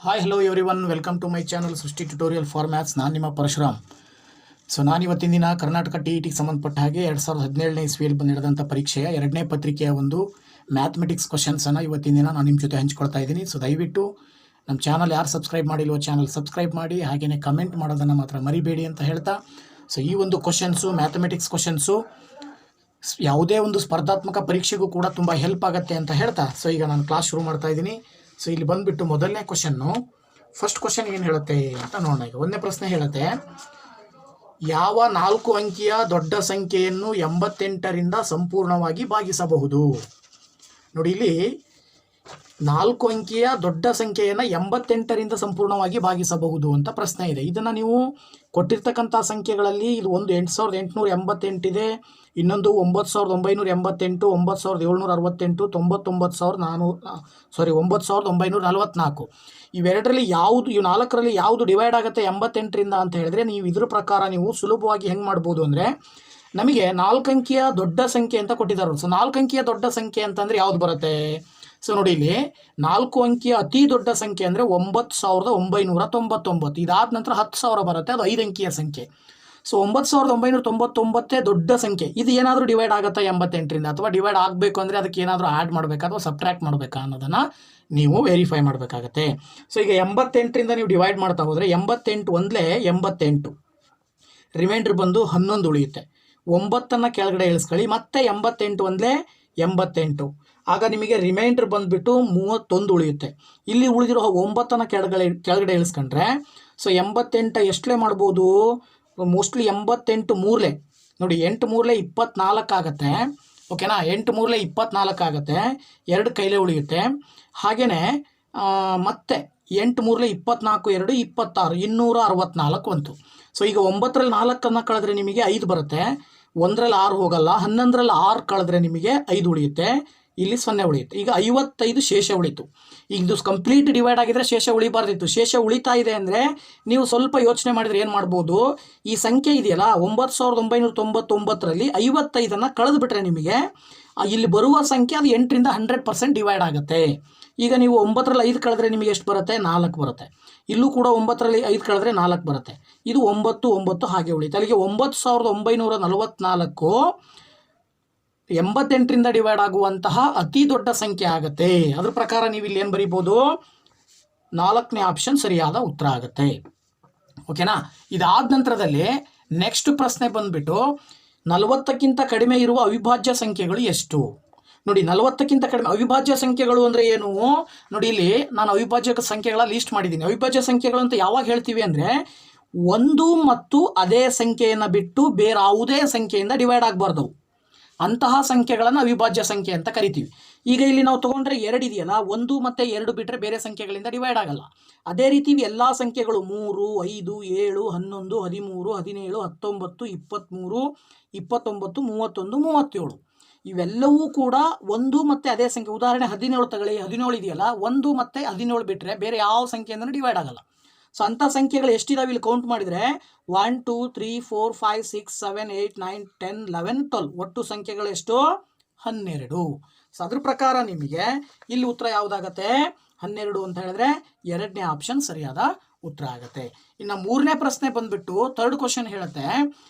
Hi hello everyone, welcome to my channel Srishti tutorial for maths. ನಾನು ನಿಮ್ಮ ಪರಶುರಾಮ್. ನಾನು ಇವತ್ತಿನ ದಿನ ಕರ್ನಾಟಕ TETಗೆ ಸಂಬಂಧಪಟ್ಟ ಹಾಗೆ 2017ನೇ ಇಸ್ವಿಯಲ್ಲಿ ನಡೆದಂಥ ಪರೀಕ್ಷೆಯ 2ನೇ ಪತ್ರಿಕೆಯ ಒಂದು ಮ್ಯಾಥಮೆಟಿಕ್ಸ್ ಕ್ವಶನ್ಸನ್ನು ಇವತ್ತಿನ ದಿನ ನಾನು ನಿಮ್ಮ ಜೊತೆ ಹಂಚ್ಕೊಳ್ತಾ ಇದ್ದೀನಿ. ದಯವಿಟ್ಟು ನಮ್ಮ ಚಾನಲ್ ಯಾರು ಸಬ್ಸ್ಕ್ರೈಬ್ ಮಾಡಿಲ್ವೋ ಚಾನಲ್ ಸಬ್ಸ್ಕ್ರೈಬ್ ಮಾಡಿ, ಹಾಗೆಯೇ ಕಮೆಂಟ್ ಮಾಡೋದನ್ನು ಮಾತ್ರ ಮರಿಬೇಡಿ ಅಂತ ಹೇಳ್ತಾ, ಈ ಒಂದು ಕ್ವಶನ್ಸು ಮ್ಯಾಥಮೆಟಿಕ್ಸ್ ಕ್ವಶನ್ಸು ಯಾವುದೇ ಒಂದು ಸ್ಪರ್ಧಾತ್ಮಕ ಪರೀಕ್ಷೆಗೂ ಕೂಡ ತುಂಬ ಹೆಲ್ಪ್ ಆಗುತ್ತೆ ಅಂತ ಹೇಳ್ತಾ ಈಗ ನಾನು ಕ್ಲಾಸ್ ಶುರು ಮಾಡ್ತಾ ಇದ್ದೀನಿ. ಇಲ್ಲಿ ಬಂದುಬಿಟ್ಟು ಮೊದಲನೇ ಕ್ವಶನ್ನು, ಫಸ್ಟ್ ಕ್ವಶನ್ ಏನು ಹೇಳುತ್ತೆ ಅಂತ ನೋಡೋಣ. ಈಗ ಒಂದನೇ ಪ್ರಶ್ನೆ ಹೇಳುತ್ತೆ, ಯಾವ 4 ಅಂಕಿಯ ದೊಡ್ಡ ಸಂಖ್ಯೆಯನ್ನು 88ರಿಂದ ಸಂಪೂರ್ಣವಾಗಿ ಭಾಗಿಸಬಹುದು? ನೋಡಿ, ಇಲ್ಲಿ 4 ಅಂಕಿಯ ದೊಡ್ಡ ಸಂಖ್ಯೆಯನ್ನು 88ರಿಂದ ಸಂಪೂರ್ಣವಾಗಿ ಭಾಗಿಸಬಹುದು ಅಂತ ಪ್ರಶ್ನೆ ಇದೆ. ಇದನ್ನು ನೀವು ಕೊಟ್ಟಿರ್ತಕ್ಕಂಥ ಸಂಖ್ಯೆಗಳಲ್ಲಿ ಇದು ಒಂದು 8888 ಇದೆ, ಇನ್ನೊಂದು 9988, 9768, 9944, ಇವೆರಡರಲ್ಲಿ ಯಾವುದು, ಇವು 4ರಲ್ಲಿ ಯಾವುದು ಡಿವೈಡ್ ಆಗುತ್ತೆ 88ರಿಂದ ಅಂತ ಹೇಳಿದ್ರೆ, ನೀವು ಇದ್ರ ಪ್ರಕಾರ ನೀವು ಸುಲಭವಾಗಿ ಹೆಂಗೆ ಮಾಡ್ಬೋದು ಅಂದರೆ, ನಮಗೆ 4 ಅಂಕಿಯ ದೊಡ್ಡ ಸಂಖ್ಯೆ ಅಂತ ಕೊಟ್ಟಿದ್ದಾರೆ. 4 ಅಂಕಿಯ ದೊಡ್ಡ ಸಂಖ್ಯೆ ಅಂತಂದರೆ ಯಾವುದು ಬರುತ್ತೆ? ನೋಡಿ, ಇಲ್ಲಿ 4 ಅಂಕಿಯ ಅತಿ ದೊಡ್ಡ ಸಂಖ್ಯೆ ಅಂದರೆ 9999. ಇದಾದ ನಂತರ 10,000 ಬರುತ್ತೆ, ಅದು 5 ಅಂಕಿಯ ಸಂಖ್ಯೆ. 9999 ದೊಡ್ಡ ಸಂಖ್ಯೆ. ಇದು ಏನಾದರೂ ಡಿವೈಡ್ ಆಗುತ್ತಾ 88ರಿಂದ? ಅಥವಾ ಡಿವೈಡ್ ಆಗಬೇಕು ಅಂದರೆ ಅದಕ್ಕೆ ಏನಾದರೂ ಆ್ಯಡ್ ಮಾಡಬೇಕಾ ಅಥವಾ ಸಬ್ಟ್ರ್ಯಾಕ್ಟ್ ಮಾಡಬೇಕಾ ಅನ್ನೋದನ್ನು ನೀವು ವೆರಿಫೈ ಮಾಡಬೇಕಾಗತ್ತೆ. ಈಗ 88ರಿಂದ ನೀವು ಡಿವೈಡ್ ಮಾಡ್ತಾ ಹೋದರೆ 88 ಒಂದಲೇ 88, ರಿಮೈಂಡರ್ ಬಂದು 11 ಉಳಿಯುತ್ತೆ. 9 ಕೆಳಗಡೆ ಇಳಿಸ್ಕೊಳ್ಳಿ, ಮತ್ತೆ 88 ಒಂದಲೇ 88, ಆಗ ನಿಮಗೆ ರಿಮೈಂಡರ್ ಬಂದುಬಿಟ್ಟು 31 ಉಳಿಯುತ್ತೆ. ಇಲ್ಲಿ ಉಳಿದಿರೋ 9 ಕೆಳಗಡೆ ಇಳಿಸ್ಕೊಂಡ್ರೆ 88 ಎಷ್ಟಲೇ ಮಾಡ್ಬೋದು? ಮೋಸ್ಟ್ಲಿ 88 ಮೂರಲೆ. ನೋಡಿ, 8 ಮೂರಲೆ 24 ಆಗುತ್ತೆ. ಓಕೆನಾ? 8 ಮೂರಲೆ 24 ಆಗುತ್ತೆ, 2 ಕೈಲೇ ಉಳಿಯುತ್ತೆ. ಹಾಗೆಯೇ ಮತ್ತೆ 8 ಮೂರಲೆ 24, 2 26, 264 ಬಂತು. ಈಗ 9ರಲ್ಲಿ 4 ಕಳೆದ್ರೆ ನಿಮಗೆ 5 ಬರುತ್ತೆ, 1ರಲ್ಲಿ 6 ಹೋಗಲ್ಲ, 11ರಲ್ಲಿ 6 ಕಳೆದ್ರೆ ನಿಮಗೆ 5 ಉಳಿಯುತ್ತೆ, ಇಲ್ಲಿ 0 ಉಳಿಯುತ್ತೆ. ಈಗ 55 ಶೇಷ ಉಳಿತು. ಈಗ ಇದು ಕಂಪ್ಲೀಟ್ ಡಿವೈಡ್ ಆಗಿದ್ರೆ ಶೇಷ ಉಳಿಬಾರ್ದಿತ್ತು. ಶೇಷ ಉಳಿತಾ ಇದೆ ಅಂದರೆ ನೀವು ಸ್ವಲ್ಪ ಯೋಚನೆ ಮಾಡಿದರೆ ಏನು ಮಾಡ್ಬೋದು? ಈ ಸಂಖ್ಯೆ ಇದೆಯಲ್ಲ 9999ರಲ್ಲಿ 55 ಕಳೆದು ಬಿಟ್ರೆ ನಿಮಗೆ ಇಲ್ಲಿ ಬರುವ ಸಂಖ್ಯೆ ಅದು 8ರಿಂದ 100% ಡಿವೈಡ್ ಆಗುತ್ತೆ. ಈಗ ನೀವು 9ರಲ್ಲಿ 5 ಕಳೆದ್ರೆ ನಿಮಗೆ ಎಷ್ಟು ಬರುತ್ತೆ? 4 ಬರುತ್ತೆ. ಇಲ್ಲೂ ಕೂಡ 9ರಲ್ಲಿ 5 ಕಳೆದ್ರೆ 4 ಬರುತ್ತೆ. ಇದು 9 ಹಾಗೆ ಉಳಿಯುತ್ತೆ. ಅಲ್ಲಿಗೆ 9944 88ರಿಂದ ಡಿವೈಡ್ ಆಗುವಂತಹ ಅತಿ ದೊಡ್ಡ ಸಂಖ್ಯೆ ಆಗುತ್ತೆ. ಅದ್ರ ಪ್ರಕಾರ ನೀವು ಇಲ್ಲಿ ಏನು ಬರೀಬೋದು? 4ನೇ ಆಪ್ಷನ್ ಸರಿಯಾದ ಉತ್ತರ ಆಗುತ್ತೆ. ಓಕೆನಾ? ಇದಾದ ನಂತರದಲ್ಲಿ ನೆಕ್ಸ್ಟ್ ಪ್ರಶ್ನೆ ಬಂದ್ಬಿಟ್ಟು, 40ಕ್ಕಿಂತ ಕಡಿಮೆ ಇರುವ ಅವಿಭಾಜ್ಯ ಸಂಖ್ಯೆಗಳು ಎಷ್ಟು? ನೋಡಿ, 40ಕ್ಕಿಂತ ಕಡಿಮೆ ಅವಿಭಾಜ್ಯ ಸಂಖ್ಯೆಗಳು ಅಂದರೆ ಏನು? ನೋಡಿ, ಇಲ್ಲಿ ನಾನು ಅವಿಭಾಜ್ಯ ಸಂಖ್ಯೆಗಳ ಲಿಸ್ಟ್ ಮಾಡಿದ್ದೀನಿ. ಅವಿಭಾಜ್ಯ ಸಂಖ್ಯೆಗಳು ಅಂತ ಯಾವಾಗ ಹೇಳ್ತೀವಿ ಅಂದರೆ, ಒಂದು ಮತ್ತು ಅದೇ ಸಂಖ್ಯೆಯನ್ನು ಬಿಟ್ಟು ಬೇರೆ ಯಾವುದೇ ಸಂಖ್ಯೆಯಿಂದ ಡಿವೈಡ್ ಆಗಬಾರ್ದು, ಅಂತಹ ಸಂಖ್ಯೆಗಳನ್ನು ಅವಿಭಾಜ್ಯ ಸಂಖ್ಯೆ ಅಂತ ಕರಿತೀವಿ. ಈಗ ಇಲ್ಲಿ ನಾವು ತೊಗೊಂಡ್ರೆ 2 ಇದೆಯಲ್ಲ, 1 ಮತ್ತು 2 ಬಿಟ್ಟರೆ ಬೇರೆ ಸಂಖ್ಯೆಗಳಿಂದ ಡಿವೈಡ್ ಆಗಲ್ಲ. ಅದೇ ರೀತಿ ಎಲ್ಲ ಸಂಖ್ಯೆಗಳು 3, 5, 7, 11, 13, 17, 19, 23, 29, 31, 37 ಇವೆಲ್ಲವೂ ಕೂಡ 1 ಮತ್ತು ಅದೇ ಸಂಖ್ಯೆ. ಉದಾಹರಣೆ 17 ತಗೊಳ್ಳಿ, 17 ಇದೆಯಲ್ಲ, 1 ಮತ್ತು 17 ಬಿಟ್ಟರೆ ಬೇರೆ ಯಾವ ಸಂಖ್ಯೆಯಿಂದ ಡಿವೈಡ್ ಆಗಲ್ಲ. ಅಂಥ ಸಂಖ್ಯೆಗಳು ಎಷ್ಟಿದಾವೆ ಇಲ್ಲಿ ಕೌಂಟ್ ಮಾಡಿದರೆ 1 2 3 4 5 6 7 8 9 10 11 12 ಒಟ್ಟು ಸಂಖ್ಯೆಗಳು ಎಷ್ಟು? 12. ಅದ್ರ ಪ್ರಕಾರ ನಿಮಗೆ ಇಲ್ಲಿ ಉತ್ತರ ಯಾವುದಾಗತ್ತೆ? 12 ಅಂತ ಹೇಳಿದ್ರೆ 2ನೇ ಆಪ್ಷನ್ ಸರಿಯಾದ ಉತ್ತರ ಆಗುತ್ತೆ. ಇನ್ನು 3ನೇ ಪ್ರಶ್ನೆ ಬಂದ್ಬಿಟ್ಟು ಥರ್ಡ್ ಕ್ವಶನ್ ಹೇಳುತ್ತೆ,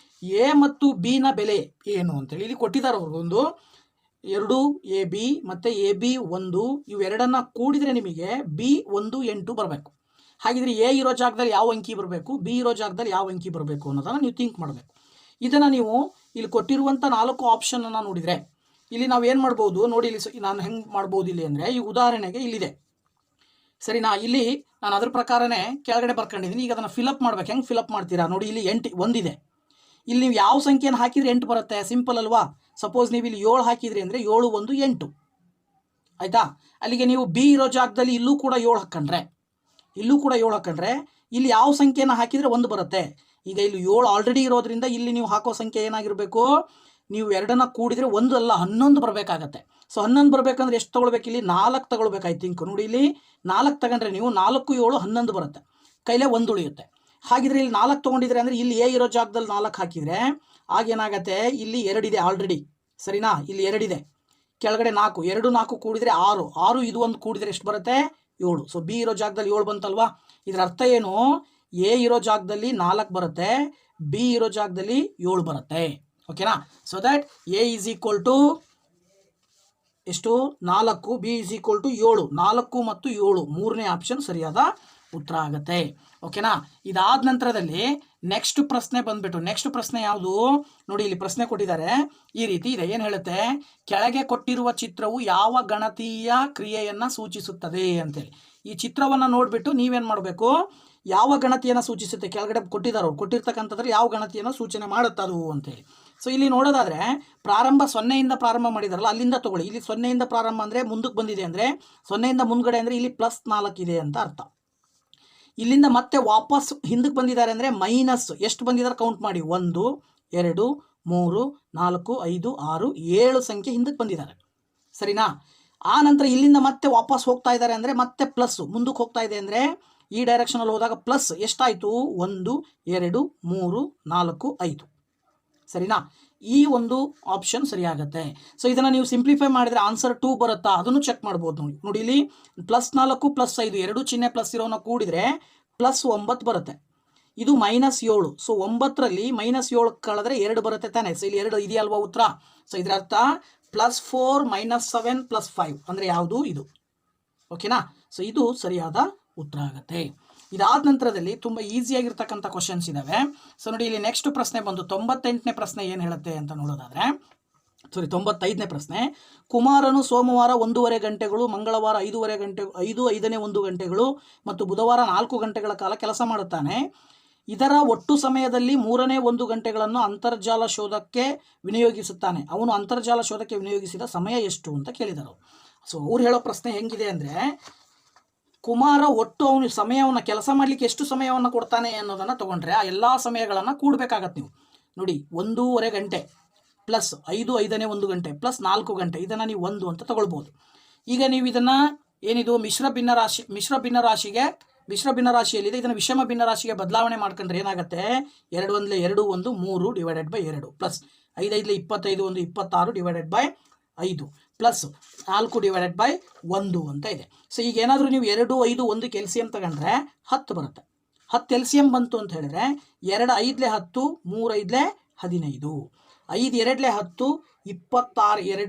ಎ ಮತ್ತು ಬಿ ನ ಬೆಲೆ ಏನು ಅಂತೇಳಿ ಇಲ್ಲಿ ಕೊಟ್ಟಿದ್ದಾರೆ. ಅವ್ರಿಗೊಂದು 2 AB ಮತ್ತು AB 1 ಇವೆರಡನ್ನ ಕೂಡಿದರೆ ನಿಮಗೆ B1 8 ಬರಬೇಕು. ಹಾಗಿದ್ರೆ ಎ ಇರೋ ಜಾಗದಲ್ಲಿ ಯಾವ ಅಂಕಿ ಬರಬೇಕು, ಬಿ ಇರೋ ಜಾಗದಲ್ಲಿ ಯಾವ ಅಂಕಿ ಬರಬೇಕು ಅನ್ನೋದನ್ನು ನೀವು ಥಿಂಕ್ ಮಾಡಬೇಕು. ಇದನ್ನು ನೀವು ಇಲ್ಲಿ ಕೊಟ್ಟಿರುವಂಥ 4 ಆಪ್ಷನನ್ನು ನೋಡಿದರೆ ಇಲ್ಲಿ ನಾವು ಏನು ಮಾಡ್ಬೋದು? ನೋಡಿ, ಇಲ್ಲಿ ನಾನು ಹೆಂಗೆ ಮಾಡ್ಬೋದು ಇಲ್ಲಿ ಅಂದರೆ, ಈ ಉದಾಹರಣೆಗೆ ಇಲ್ಲಿದೆ ಸರಿನಾ? ಇಲ್ಲಿ ನಾನು ಅದ್ರ ಪ್ರಕಾರನೇ ಕೆಳಗಡೆ ಬರ್ಕೊಂಡಿದ್ದೀನಿ. ಈಗ ಅದನ್ನು ಫಿಲಪ್ ಮಾಡ್ಬೇಕು. ಹೆಂಗೆ ಫಿಲಪ್ ಮಾಡ್ತೀರಾ? ನೋಡಿ, ಇಲ್ಲಿ 8 ಒಂದಿದೆ. ಇಲ್ಲಿ ನೀವು ಯಾವ ಸಂಖ್ಯೆಯನ್ನು ಹಾಕಿದರೆ 8 ಬರುತ್ತೆ? ಸಿಂಪಲ್ ಅಲ್ವಾ? ಸಪೋಸ್ ನೀವು ಇಲ್ಲಿ 7 ಹಾಕಿದ್ರಿ ಅಂದರೆ 7 1 8 ಆಯಿತಾ? ಅಲ್ಲಿಗೆ ನೀವು ಬಿ ಇರೋ ಜಾಗದಲ್ಲಿ ಇಲ್ಲೂ ಕೂಡ 7 ಹಾಕ್ಕೊಂಡ್ರೆ ಇಲ್ಲಿ ಯಾವ ಸಂಖ್ಯೆಯನ್ನು ಹಾಕಿದರೆ 1 ಬರುತ್ತೆ. ಈಗ ಇಲ್ಲಿ 7 ಆಲ್ರೆಡಿ ಇರೋದ್ರಿಂದ ಇಲ್ಲಿ ನೀವು ಹಾಕೋ ಸಂಖ್ಯೆ ಏನಾಗಿರಬೇಕು? ನೀವು 2ನ್ನ ಕೂಡಿದರೆ 1 ಅಲ್ಲ 11 ಬರಬೇಕಾಗತ್ತೆ. 11 ಬರಬೇಕಂದ್ರೆ ಎಷ್ಟು ತೊಗೊಳ್ಬೇಕು? ಇಲ್ಲಿ 4 ತಗೊಳ್ಬೇಕು. ಐ ಥಿಂಕ್ ನೋಡಿ, ಇಲ್ಲಿ 4 ತಗೊಂಡ್ರೆ ನೀವು 4 7 11 ಬರುತ್ತೆ, ಕೈಲೇ 1 ಉಳಿಯುತ್ತೆ. ಹಾಗಿದ್ರೆ ಇಲ್ಲಿ 4 ತೊಗೊಂಡಿದ್ರೆ ಅಂದರೆ ಇಲ್ಲಿ ಎ ಇರೋ ಜಾಗದಲ್ಲಿ 4 ಹಾಕಿದರೆ ಆಗೇನಾಗತ್ತೆ? ಇಲ್ಲಿ 2 ಇದೆ ಆಲ್ರೆಡಿ, ಸರಿನಾ? ಇಲ್ಲಿ 2 ಇದೆ, ಕೆಳಗಡೆ 4, 2 4 ಕೂಡಿದರೆ 6, 6 ಇದು 1 ಕೂಡಿದರೆ ಎಷ್ಟು ಬರುತ್ತೆ? 7. ಸೊ ಬಿ ಇರೋ ಜಾಗದಲ್ಲಿ 7 ಬಂತಲ್ವಾ. ಇದರ ಅರ್ಥ ಏನು, ಎ ಇರೋ ಜಾಗದಲ್ಲಿ 4 ಬರುತ್ತೆ, ಬಿ ಇರೋ ಜಾಗದಲ್ಲಿ 7 ಬರುತ್ತೆ. ಓಕೆನಾ. So that A is equal to ಎಷ್ಟು 4, ಬಿ ಈಸ್ ಈಕ್ವಲ್ ಟು 7. 4 ಮತ್ತು 7 ಮೂರನೇ ಆಪ್ಷನ್ ಸರಿಯಾದ ಉತ್ತರ ಆಗುತ್ತೆ. ಓಕೆನಾ. ಇದಾದ ನಂತರದಲ್ಲಿ ನೆಕ್ಸ್ಟ್ ಪ್ರಶ್ನೆ ಬಂದ್ಬಿಟ್ಟು, ನೆಕ್ಸ್ಟ್ ಪ್ರಶ್ನೆ ಯಾವುದು ನೋಡಿ, ಇಲ್ಲಿ ಪ್ರಶ್ನೆ ಕೊಟ್ಟಿದ್ದಾರೆ ಈ ರೀತಿ ಇದೆ. ಏನು ಹೇಳುತ್ತೆ, ಕೆಳಗೆ ಕೊಟ್ಟಿರುವ ಚಿತ್ರವು ಯಾವ ಗಣತೀಯ ಕ್ರಿಯೆಯನ್ನು ಸೂಚಿಸುತ್ತದೆ ಅಂತೇಳಿ. ಈ ಚಿತ್ರವನ್ನು ನೋಡಿಬಿಟ್ಟು ನೀವೇನು ಮಾಡಬೇಕು, ಯಾವ ಗಣತಿಯನ್ನು ಸೂಚಿಸುತ್ತೆ ಕೆಳಗಡೆ ಕೊಟ್ಟಿದ್ದಾರೆ, ಕೊಟ್ಟಿರ್ತಕ್ಕಂಥದ್ರಲ್ಲಿ ಯಾವ ಗಣತಿಯನ್ನು ಸೂಚನೆ ಮಾಡುತ್ತದು ಅಂತೇಳಿ. ಸೊ ಇಲ್ಲಿ ನೋಡೋದಾದರೆ ಪ್ರಾರಂಭ 0ಯಿಂದ ಪ್ರಾರಂಭ ಮಾಡಿದಾರಲ್ಲ ಅಲ್ಲಿಂದ ತಗೊಳ್ಳಿ. ಇಲ್ಲಿ 0ಯಿಂದ ಪ್ರಾರಂಭ ಅಂದರೆ ಮುಂದಕ್ಕೆ ಬಂದಿದೆ ಅಂದರೆ 0ಯಿಂದ ಮುಂದ್ಗಡೆ ಅಂದರೆ ಇಲ್ಲಿ +4 ಇದೆ ಅಂತ ಅರ್ಥ. ಇಲ್ಲಿಂದ ಮತ್ತೆ ವಾಪಸ್ ಹಿಂದಕ್ಕೆ ಬಂದಿದ್ದಾರೆ ಅಂದರೆ ಮೈನಸ್ ಎಷ್ಟು ಬಂದಿದ್ದಾರೆ ಕೌಂಟ್ ಮಾಡಿ, 1 2 3 4 5 6 7 ಸಂಖ್ಯೆ ಹಿಂದಕ್ಕೆ ಬಂದಿದ್ದಾರೆ. ಸರಿನಾ. ಆ ನಂತರ ಇಲ್ಲಿಂದ ಮತ್ತೆ ವಾಪಸ್ ಹೋಗ್ತಾ ಇದ್ದಾರೆ ಅಂದರೆ ಮತ್ತೆ ಪ್ಲಸ್ ಮುಂದಕ್ಕೆ ಹೋಗ್ತಾ ಇದೆ ಅಂದರೆ ಈ ಡೈರೆಕ್ಷನಲ್ಲಿ ಹೋದಾಗ ಪ್ಲಸ್ ಎಷ್ಟಾಯಿತು, 1 2 3 4 5. ಸರಿನಾ. ಈ ಒಂದು ಆಪ್ಷನ್ ಸರಿಯಾಗುತ್ತೆ. ಸೊ ಇದನ್ನು ನೀವು ಸಿಂಪ್ಲಿಫೈ ಮಾಡಿದರೆ ಆನ್ಸರ್ 2 ಬರುತ್ತಾ ಅದನ್ನು ಚೆಕ್ ಮಾಡ್ಬೋದು. ನೋಡಿ ಇಲ್ಲಿ +4 +5 ಎರಡು ಚಿಹ್ನೆ ಪ್ಲಸ್ ಇರೋನ ಕೂಡಿದರೆ +9 ಬರುತ್ತೆ. ಇದು -7. ಸೊ 9ರಲ್ಲಿ -7 ಕಳೆದ್ರೆ 2 ಬರುತ್ತೆ ತಾನೆ. ಸೊ ಇಲ್ಲಿ 2 ಇದೆಯಲ್ವಾ ಉತ್ತರ. ಸೊ ಇದರ ಅರ್ಥ +4 -7 +5 ಅಂದರೆ ಯಾವುದು ಇದು. ಓಕೆನಾ. ಸೊ ಇದು ಸರಿಯಾದ ಉತ್ತರ ಆಗುತ್ತೆ. ಇದಾದ ನಂತರದಲ್ಲಿ ತುಂಬ ಈಸಿಯಾಗಿರ್ತಕ್ಕಂಥ ಕ್ವಶನ್ಸ್ ಇದ್ದಾವೆ. ಸೊ ನೋಡಿ ಇಲ್ಲಿ ನೆಕ್ಸ್ಟ್ ಪ್ರಶ್ನೆ ಬಂದು 98ನೇ ಪ್ರಶ್ನೆ ಏನು ಹೇಳುತ್ತೆ ಅಂತ ನೋಡೋದಾದರೆ, 95ನೇ ಪ್ರಶ್ನೆ. ಕುಮಾರನು ಸೋಮವಾರ 1:30 ಗಂಟೆಗಳು, ಮಂಗಳವಾರ 5:30 ಗಂಟೆ 5:05 ಗಂಟೆಗಳು ಮತ್ತು ಬುಧವಾರ 4 ಗಂಟೆಗಳ ಕಾಲ ಕೆಲಸ ಮಾಡುತ್ತಾನೆ. ಇದರ ಒಟ್ಟು ಸಮಯದಲ್ಲಿ 1/3 ಗಂಟೆಗಳನ್ನು ಅಂತರ್ಜಾಲ ಶೋಧಕ್ಕೆ ವಿನಿಯೋಗಿಸುತ್ತಾನೆ. ಅವನು ಅಂತರ್ಜಾಲ ಶೋಧಕ್ಕೆ ವಿನಿಯೋಗಿಸಿದ ಸಮಯ ಎಷ್ಟು ಅಂತ ಕೇಳಿದರು. ಸೊ ಅವ್ರು ಹೇಳೋ ಪ್ರಶ್ನೆ ಹೆಂಗಿದೆ ಅಂದರೆ, ಕುಮಾರ ಒಟ್ಟು ಅವನು ಸಮಯವನ್ನು ಕೆಲಸ ಮಾಡಲಿಕ್ಕೆ ಎಷ್ಟು ಸಮಯವನ್ನು ಕೊಡ್ತಾನೆ ಅನ್ನೋದನ್ನು ತೊಗೊಂಡ್ರೆ ಆ ಎಲ್ಲ ಸಮಯಗಳನ್ನು ಕೂಡಬೇಕಾಗತ್ತೆ ನೀವು. ನೋಡಿ 1:30 ಗಂಟೆ ಪ್ಲಸ್ 5:05 ಗಂಟೆ ಪ್ಲಸ್ 4 ಗಂಟೆ ಇದನ್ನು ನೀವು 1 ಅಂತ ತಗೊಳ್ಬೋದು. ಈಗ ನೀವು ಇದನ್ನು ಏನಿದು ಮಿಶ್ರ ಭಿನ್ನ ರಾಶಿಯಲ್ಲಿದೆ, ಇದನ್ನು ವಿಷಮ ಭಿನ್ನ ರಾಶಿಗೆ ಬದಲಾವಣೆ ಮಾಡ್ಕೊಂಡ್ರೆ ಏನಾಗುತ್ತೆ, 2 1 2 1 3 divided by 2 plus 5 5 25 1 26 divided by 5 plus 4 divided by 1 ಅಂತ ಇದೆ. ಸೊ ಈಗ ಏನಾದರೂ ನೀವು 2 5 1 ಎಲ್ಸಿಎಂ ತಗೊಂಡ್ರೆ 10 ಬರುತ್ತೆ. 10 ಎಲ್ಸಿಎಂ ಬಂತು ಅಂತ ಹೇಳಿದ್ರೆ 2 5 10 3 5 15 5 2 10 26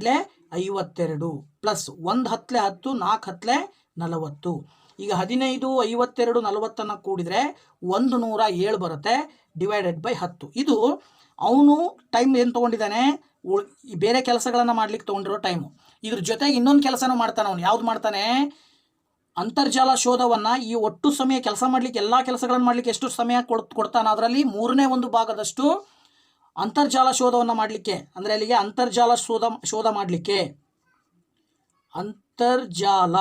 2 52 ಪ್ಲಸ್ 1 10 10 4 10 40. ಈಗ 15 52 40 ಕೂಡಿದರೆ 107 ಬರುತ್ತೆ ಡಿವೈಡೆಡ್ ಬೈ 10. ಇದು ಅವನು ಟೈಮ್ ಏನು ತೊಗೊಂಡಿದ್ದಾನೆ, ಬೇರೆ ಕೆಲಸಗಳನ್ನು ಮಾಡ್ಲಿಕ್ಕೆ ತೊಗೊಂಡಿರೋ ಟೈಮು. ಇದ್ರ ಜೊತೆಗೆ ಇನ್ನೊಂದು ಕೆಲಸನೂ ಮಾಡ್ತಾನೆ ಅವನು. ಯಾವ್ದು ಮಾಡ್ತಾನೆ, ಅಂತರ್ಜಾಲ ಶೋಧವನ್ನು ಈ ಒಟ್ಟು ಸಮಯ ಕೆಲಸ ಮಾಡಲಿಕ್ಕೆ ಎಲ್ಲ ಕೆಲಸಗಳನ್ನು ಮಾಡಲಿಕ್ಕೆ ಎಷ್ಟು ಸಮಯ ಕೊಡ್ತಾನೆ ಅದರಲ್ಲಿ 1/3 ಭಾಗದಷ್ಟು ಅಂತರ್ಜಾಲ ಶೋಧವನ್ನು ಮಾಡಲಿಕ್ಕೆ, ಅಂದರೆ ಅಲ್ಲಿಗೆ ಅಂತರ್ಜಾಲ ಶೋಧ ಮಾಡಲಿಕ್ಕೆ ಅಂತರ್ಜಾಲ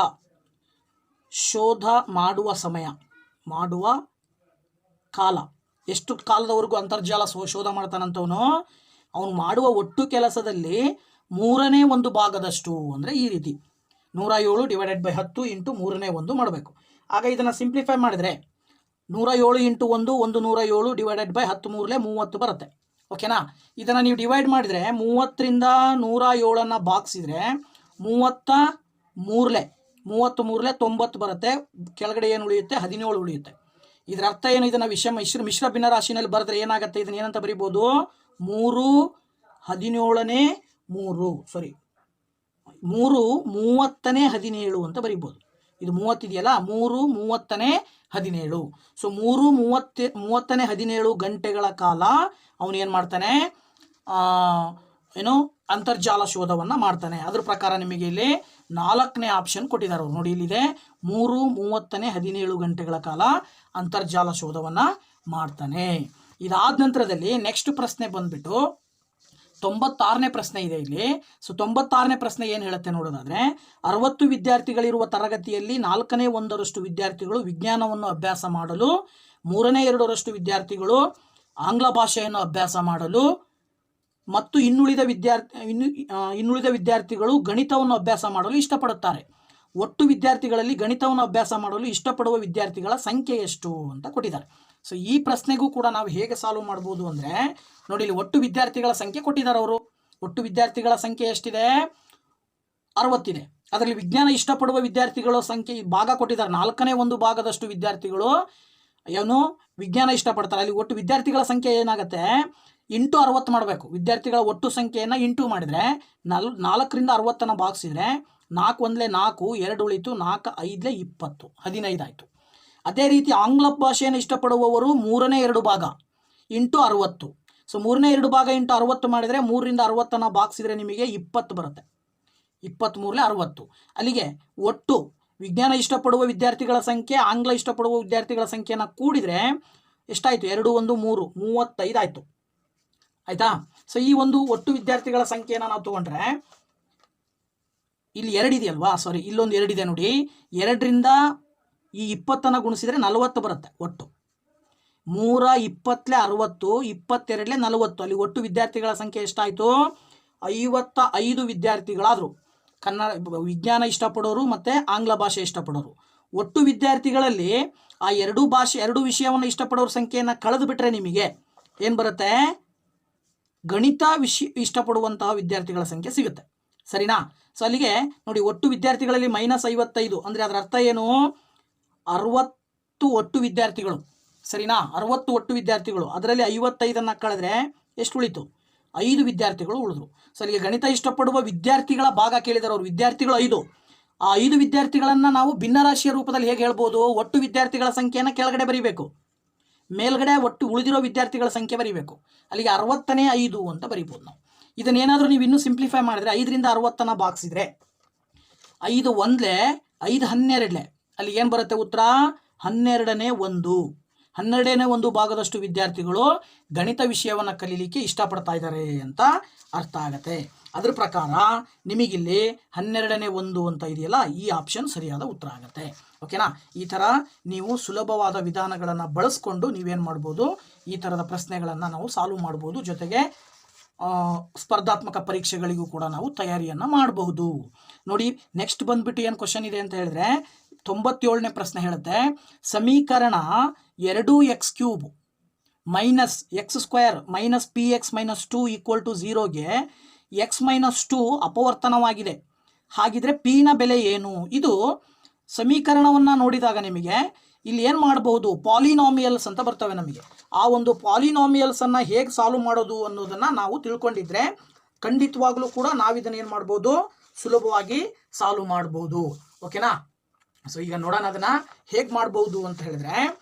ಶೋಧ ಮಾಡುವ ಕಾಲ ಎಷ್ಟು ಕಾಲದವರೆಗೂ ಅಂತರ್ಜಾಲ ಶೋಧ ಮಾಡ್ತಾನಂತವನು, ಅವನು ಮಾಡುವ ಒಟ್ಟು ಕೆಲಸದಲ್ಲಿ 1/3 ಭಾಗದಷ್ಟು ಅಂದರೆ ಈ ರೀತಿ 107 ಡಿವೈಡೆಡ್ ಬೈ 10 ಇಂಟು 1/3 ಮಾಡಬೇಕು. ಆಗ ಇದನ್ನು ಸಿಂಪ್ಲಿಫೈ ಮಾಡಿದರೆ 107 ಇಂಟು 1 107 ಡಿವೈಡೆಡ್ ಬೈ 10 3 30 ಬರುತ್ತೆ. ಓಕೆನಾ. ಇದನ್ನು ನೀವು ಡಿವೈಡ್ ಮಾಡಿದರೆ 30ರಿಂದ 107 ಭಾಗಿಸಿದರೆ 30 3 90 ಬರುತ್ತೆ. ಕೆಳಗಡೆ ಏನು ಉಳಿಯುತ್ತೆ, 17 ಉಳಿಯುತ್ತೆ. ಇದರ ಅರ್ಥ ಏನು, ಇದನ್ನು ಮಿಶ್ರ ಭಿನ್ನ ರಾಶಿನಲ್ಲಿ ಬರೆದ್ರೆ ಏನಾಗುತ್ತೆ, ಇದನ್ನು ಏನಂತ ಬರಿಬೋದು, 3 17ನೇ 3 30ನೇ 17 ಅಂತ ಬರಿಬೋದು. ಇದು 30 ಇದೆಯಲ್ಲ, 3 30ನೇ 17. ಸೊ 30ನೇ 17 ಗಂಟೆಗಳ ಕಾಲ ಅವನು ಏನು ಮಾಡ್ತಾನೆ, ಅಂತರ್ಜಾಲ ಶೋಧವನ್ನು ಮಾಡ್ತಾನೆ. ಅದ್ರ ಪ್ರಕಾರ ನಿಮಗೆ ಇಲ್ಲಿ 4ನೇ ಆಪ್ಷನ್ ಕೊಟ್ಟಿದ್ದಾರೆ ಅವರು. ನೋಡಿ ಇಲ್ಲಿದೆ 3 30ನೇ 17 ಗಂಟೆಗಳ ಕಾಲ ಅಂತರ್ಜಾಲ ಶೋಧವನ್ನು ಮಾಡ್ತಾನೆ. ಇದಾದ ನಂತರದಲ್ಲಿ ನೆಕ್ಸ್ಟ್ ಪ್ರಶ್ನೆ ಬಂದ್ಬಿಟ್ಟು 96ನೇ ಪ್ರಶ್ನೆ ಇದೆ ಇಲ್ಲಿ. ಸೊ 96ನೇ ಪ್ರಶ್ನೆ ಏನು ಹೇಳುತ್ತೆ ನೋಡೋದಾದರೆ, 60 ವಿದ್ಯಾರ್ಥಿಗಳಿರುವ ತರಗತಿಯಲ್ಲಿ 4ನೇ 1ರಷ್ಟು ವಿದ್ಯಾರ್ಥಿಗಳು ವಿಜ್ಞಾನವನ್ನು ಅಭ್ಯಾಸ ಮಾಡಲು, 3ನೇ 2ರಷ್ಟು ವಿದ್ಯಾರ್ಥಿಗಳು ಆಂಗ್ಲ ಭಾಷೆಯನ್ನು ಅಭ್ಯಾಸ ಮಾಡಲು ಮತ್ತು ಇನ್ನುಳಿದ ವಿದ್ಯಾರ್ಥಿಗಳು ಗಣಿತವನ್ನು ಅಭ್ಯಾಸ ಮಾಡಲು ಇಷ್ಟಪಡುತ್ತಾರೆ. ಒಟ್ಟು ವಿದ್ಯಾರ್ಥಿಗಳಲ್ಲಿ ಗಣಿತವನ್ನು ಅಭ್ಯಾಸ ಮಾಡಲು ಇಷ್ಟಪಡುವ ವಿದ್ಯಾರ್ಥಿಗಳ ಸಂಖ್ಯೆ ಎಷ್ಟು ಅಂತ ಕೊಟ್ಟಿದ್ದಾರೆ. ಸೊ ಈ ಪ್ರಶ್ನೆಗೂ ಕೂಡ ನಾವು ಹೇಗೆ ಸಾಲ್ವ್ ಮಾಡ್ಬೋದು ಅಂದರೆ, ನೋಡಿ ಇಲ್ಲಿ ಒಟ್ಟು ವಿದ್ಯಾರ್ಥಿಗಳ ಸಂಖ್ಯೆ ಕೊಟ್ಟಿದ್ದಾರೆ ಅವರು. ಒಟ್ಟು ವಿದ್ಯಾರ್ಥಿಗಳ ಸಂಖ್ಯೆ ಎಷ್ಟಿದೆ, 60 ಇದೆ. ಅದರಲ್ಲಿ ವಿಜ್ಞಾನ ಇಷ್ಟಪಡುವ ವಿದ್ಯಾರ್ಥಿಗಳ ಸಂಖ್ಯೆ ಭಾಗ ಕೊಟ್ಟಿದ್ದಾರೆ, 4/1 ಭಾಗದಷ್ಟು ವಿದ್ಯಾರ್ಥಿಗಳು ಏನು ವಿಜ್ಞಾನ ಇಷ್ಟಪಡ್ತಾರೆ. ಅಲ್ಲಿ ಒಟ್ಟು ವಿದ್ಯಾರ್ಥಿಗಳ ಸಂಖ್ಯೆ ಏನಾಗುತ್ತೆ ಇಂಟು 60 ಮಾಡಬೇಕು. ವಿದ್ಯಾರ್ಥಿಗಳ ಒಟ್ಟು ಸಂಖ್ಯೆಯನ್ನು ಇಂಟು ಮಾಡಿದರೆ 4ರಿಂದ 60 ಭಾಗಿಸಿದರೆ 4 1 4, 2 ಉಳಿತು, 4 5 20, 15 ಆಯಿತು. ಅದೇ ರೀತಿ ಆಂಗ್ಲ ಭಾಷೆಯನ್ನು ಇಷ್ಟಪಡುವವರು 3/2 ಭಾಗ ಇಂಟು 60. ಸೊ 3/2 ಭಾಗ ಇಂಟು 60 ಮಾಡಿದರೆ 3ರಿಂದ 60 ಭಾಗಿಸಿದರೆ ನಿಮಗೆ 20 ಬರುತ್ತೆ. 23 60. ಅಲ್ಲಿಗೆ ಒಟ್ಟು ವಿಜ್ಞಾನ ಇಷ್ಟಪಡುವ ವಿದ್ಯಾರ್ಥಿಗಳ ಸಂಖ್ಯೆ ಆಂಗ್ಲ ಇಷ್ಟಪಡುವ ವಿದ್ಯಾರ್ಥಿಗಳ ಸಂಖ್ಯೆಯನ್ನು ಕೂಡಿದರೆ ಎಷ್ಟಾಯಿತು? 2 1 3 35 ಆಯಿತು. ಆಯಿತಾ? ಸೊ ಈ ಒಂದು ಒಟ್ಟು ವಿದ್ಯಾರ್ಥಿಗಳ ಸಂಖ್ಯೆಯನ್ನು ನಾವು ತೊಗೊಂಡ್ರೆ ಇಲ್ಲಿ 2 ಇದೆಯಲ್ವಾ, ಸಾರಿ ಇಲ್ಲೊಂದು 2 ಇದೆ ನೋಡಿ. 2ರಿಂದ ಈ 20 ಗುಣಿಸಿದರೆ 40 ಬರುತ್ತೆ. ಒಟ್ಟು 3 20 60, 22 40. ಅಲ್ಲಿ ಒಟ್ಟು ವಿದ್ಯಾರ್ಥಿಗಳ ಸಂಖ್ಯೆ ಎಷ್ಟಾಯಿತು? 55 ವಿದ್ಯಾರ್ಥಿಗಳಾದರು. ಕನ್ನಡ ವಿಜ್ಞಾನ ಇಷ್ಟಪಡೋರು ಮತ್ತು ಆಂಗ್ಲ ಭಾಷೆ ಇಷ್ಟಪಡೋರು. ಒಟ್ಟು ವಿದ್ಯಾರ್ಥಿಗಳಲ್ಲಿ ಆ ಎರಡು ವಿಷಯವನ್ನು ಇಷ್ಟಪಡೋರ ಸಂಖ್ಯೆಯನ್ನು ಕಳೆದು ಬಿಟ್ಟರೆ ನಿಮಗೆ ಏನು ಬರುತ್ತೆ? ಗಣಿತ ಇಷ್ಟಪಡುವಂತಹ ವಿದ್ಯಾರ್ಥಿಗಳ ಸಂಖ್ಯೆ ಸಿಗುತ್ತೆ. ಸರಿನಾ? ಸೊ ಅಲ್ಲಿಗೆ ನೋಡಿ, ಒಟ್ಟು ವಿದ್ಯಾರ್ಥಿಗಳಲ್ಲಿ -55 ಅಂದರೆ ಅದರ ಅರ್ಥ ಏನು? 60 ಒಟ್ಟು ವಿದ್ಯಾರ್ಥಿಗಳು. ಸರಿನಾ? 60 ಒಟ್ಟು ವಿದ್ಯಾರ್ಥಿಗಳು, ಅದರಲ್ಲಿ 55 ಕಳೆದ್ರೆ ಎಷ್ಟು ಉಳಿತು? 5 ವಿದ್ಯಾರ್ಥಿಗಳು ಉಳಿದ್ರು. ಸೊ ಅಲ್ಲಿಗೆ ಗಣಿತ ಇಷ್ಟಪಡುವ ವಿದ್ಯಾರ್ಥಿಗಳ ಭಾಗ ಕೇಳಿದರೆ ಅವರು ವಿದ್ಯಾರ್ಥಿಗಳು 5. ಆ 5 ವಿದ್ಯಾರ್ಥಿಗಳನ್ನು ನಾವು ಭಿನ್ನರಾಶಿಯ ರೂಪದಲ್ಲಿ ಹೇಗೆ ಹೇಳ್ಬೋದು? ಒಟ್ಟು ವಿದ್ಯಾರ್ಥಿಗಳ ಸಂಖ್ಯೆಯನ್ನು ಕೆಳಗಡೆ ಬರೀಬೇಕು, ಮೇಲ್ಗಡೆ ಒಟ್ಟು ಉಳಿದಿರೋ ವಿದ್ಯಾರ್ಥಿಗಳ ಸಂಖ್ಯೆ ಬರೀಬೇಕು. ಅಲ್ಲಿಗೆ 60ನೇ 5 ಅಂತ ಬರೀಬೋದು ನಾವು. ಇದನ್ನೇನಾದರೂ ನೀವು ಇನ್ನೂ ಸಿಂಪ್ಲಿಫೈ ಮಾಡಿದ್ರೆ 5ರಿಂದ 60 ಭಾಗಿಸಿದ್ರೆ 5 1 5 12 ಅಲ್ಲಿ ಏನು ಬರುತ್ತೆ ಉತ್ತರ? 12ನೇ 1. 12ನೇ 1 ಭಾಗದಷ್ಟು ವಿದ್ಯಾರ್ಥಿಗಳು ಗಣಿತ ವಿಷಯವನ್ನು ಕಲೀಲಿಕ್ಕೆ ಇಷ್ಟಪಡ್ತಾ ಇದ್ದಾರೆ ಅಂತ ಅರ್ಥ ಆಗುತ್ತೆ. ಅದ್ರ ಪ್ರಕಾರ ನಿಮಗಿಲ್ಲಿ 12ನೇ 1 ಅಂತ ಇದೆಯಲ್ಲ, ಈ ಆಪ್ಷನ್ ಸರಿಯಾದ ಉತ್ತರ ಆಗುತ್ತೆ. ಓಕೆನಾ? ಈ ಥರ ನೀವು ಸುಲಭವಾದ ವಿಧಾನಗಳನ್ನು ಬಳಸ್ಕೊಂಡು ನೀವೇನು ಮಾಡ್ಬೋದು? ಈ ಥರದ ಪ್ರಶ್ನೆಗಳನ್ನು ನಾವು ಸಾಲ್ವ್ ಮಾಡ್ಬೋದು. ಜೊತೆಗೆ ಸ್ಪರ್ಧಾತ್ಮಕ ಪರೀಕ್ಷೆಗಳಿಗೂ ಕೂಡ ನಾವು ತಯಾರಿಯನ್ನು ಮಾಡಬಹುದು. ನೋಡಿ, ನೆಕ್ಸ್ಟ್ ಬಂದ್ಬಿಟ್ಟು ಏನು ಕ್ವಶನ್ ಇದೆ ಅಂತ ಹೇಳಿದ್ರೆ 97ನೇ ಪ್ರಶ್ನೆ ಹೇಳುತ್ತೆ, ಸಮೀಕರಣ 2x³ minus x² minus px minus 2 = 0ಗೆ x - 2 ಅಪವರ್ತನವಾಗಿದೆ. ಹಾಗಿದ್ರೆ p ನ ಬೆಲೆ ಏನು? ಇದು ಸಮೀಕರಣವನ್ನು ನೋಡಿದಾಗ ನಿಮಗೆ ಇಲ್ಲಿ ಏನು ಮಾಡಬಹುದು? ಪಾಲಿನಾಮಿಯಲ್ಸ್ ಅಂತ ಬರ್ತವೆ ನಮಗೆ. ಆ ಒಂದು ಪಾಲಿನಾಮಿಯಲ್ಸನ್ನು ಹೇಗೆ ಸಾಲ್ವ್ ಮಾಡೋದು ಅನ್ನೋದನ್ನು ನಾವು ತಿಳ್ಕೊಂಡಿದ್ರೆ ಖಂಡಿತವಾಗ್ಲೂ ಕೂಡ ನಾವು ಇದನ್ನು ಏನು ಮಾಡ್ಬೋದು? ಸುಲಭವಾಗಿ ಸಾಲ್ವ್ ಮಾಡ್ಬೋದು. ಓಕೆನಾ? ಸೊ ಈಗ ನೋಡೋಣ ಅದನ್ನು ಹೇಗೆ ಮಾಡ್ಬೋದು ಅಂತ ಹೇಳಿದ್ರೆ,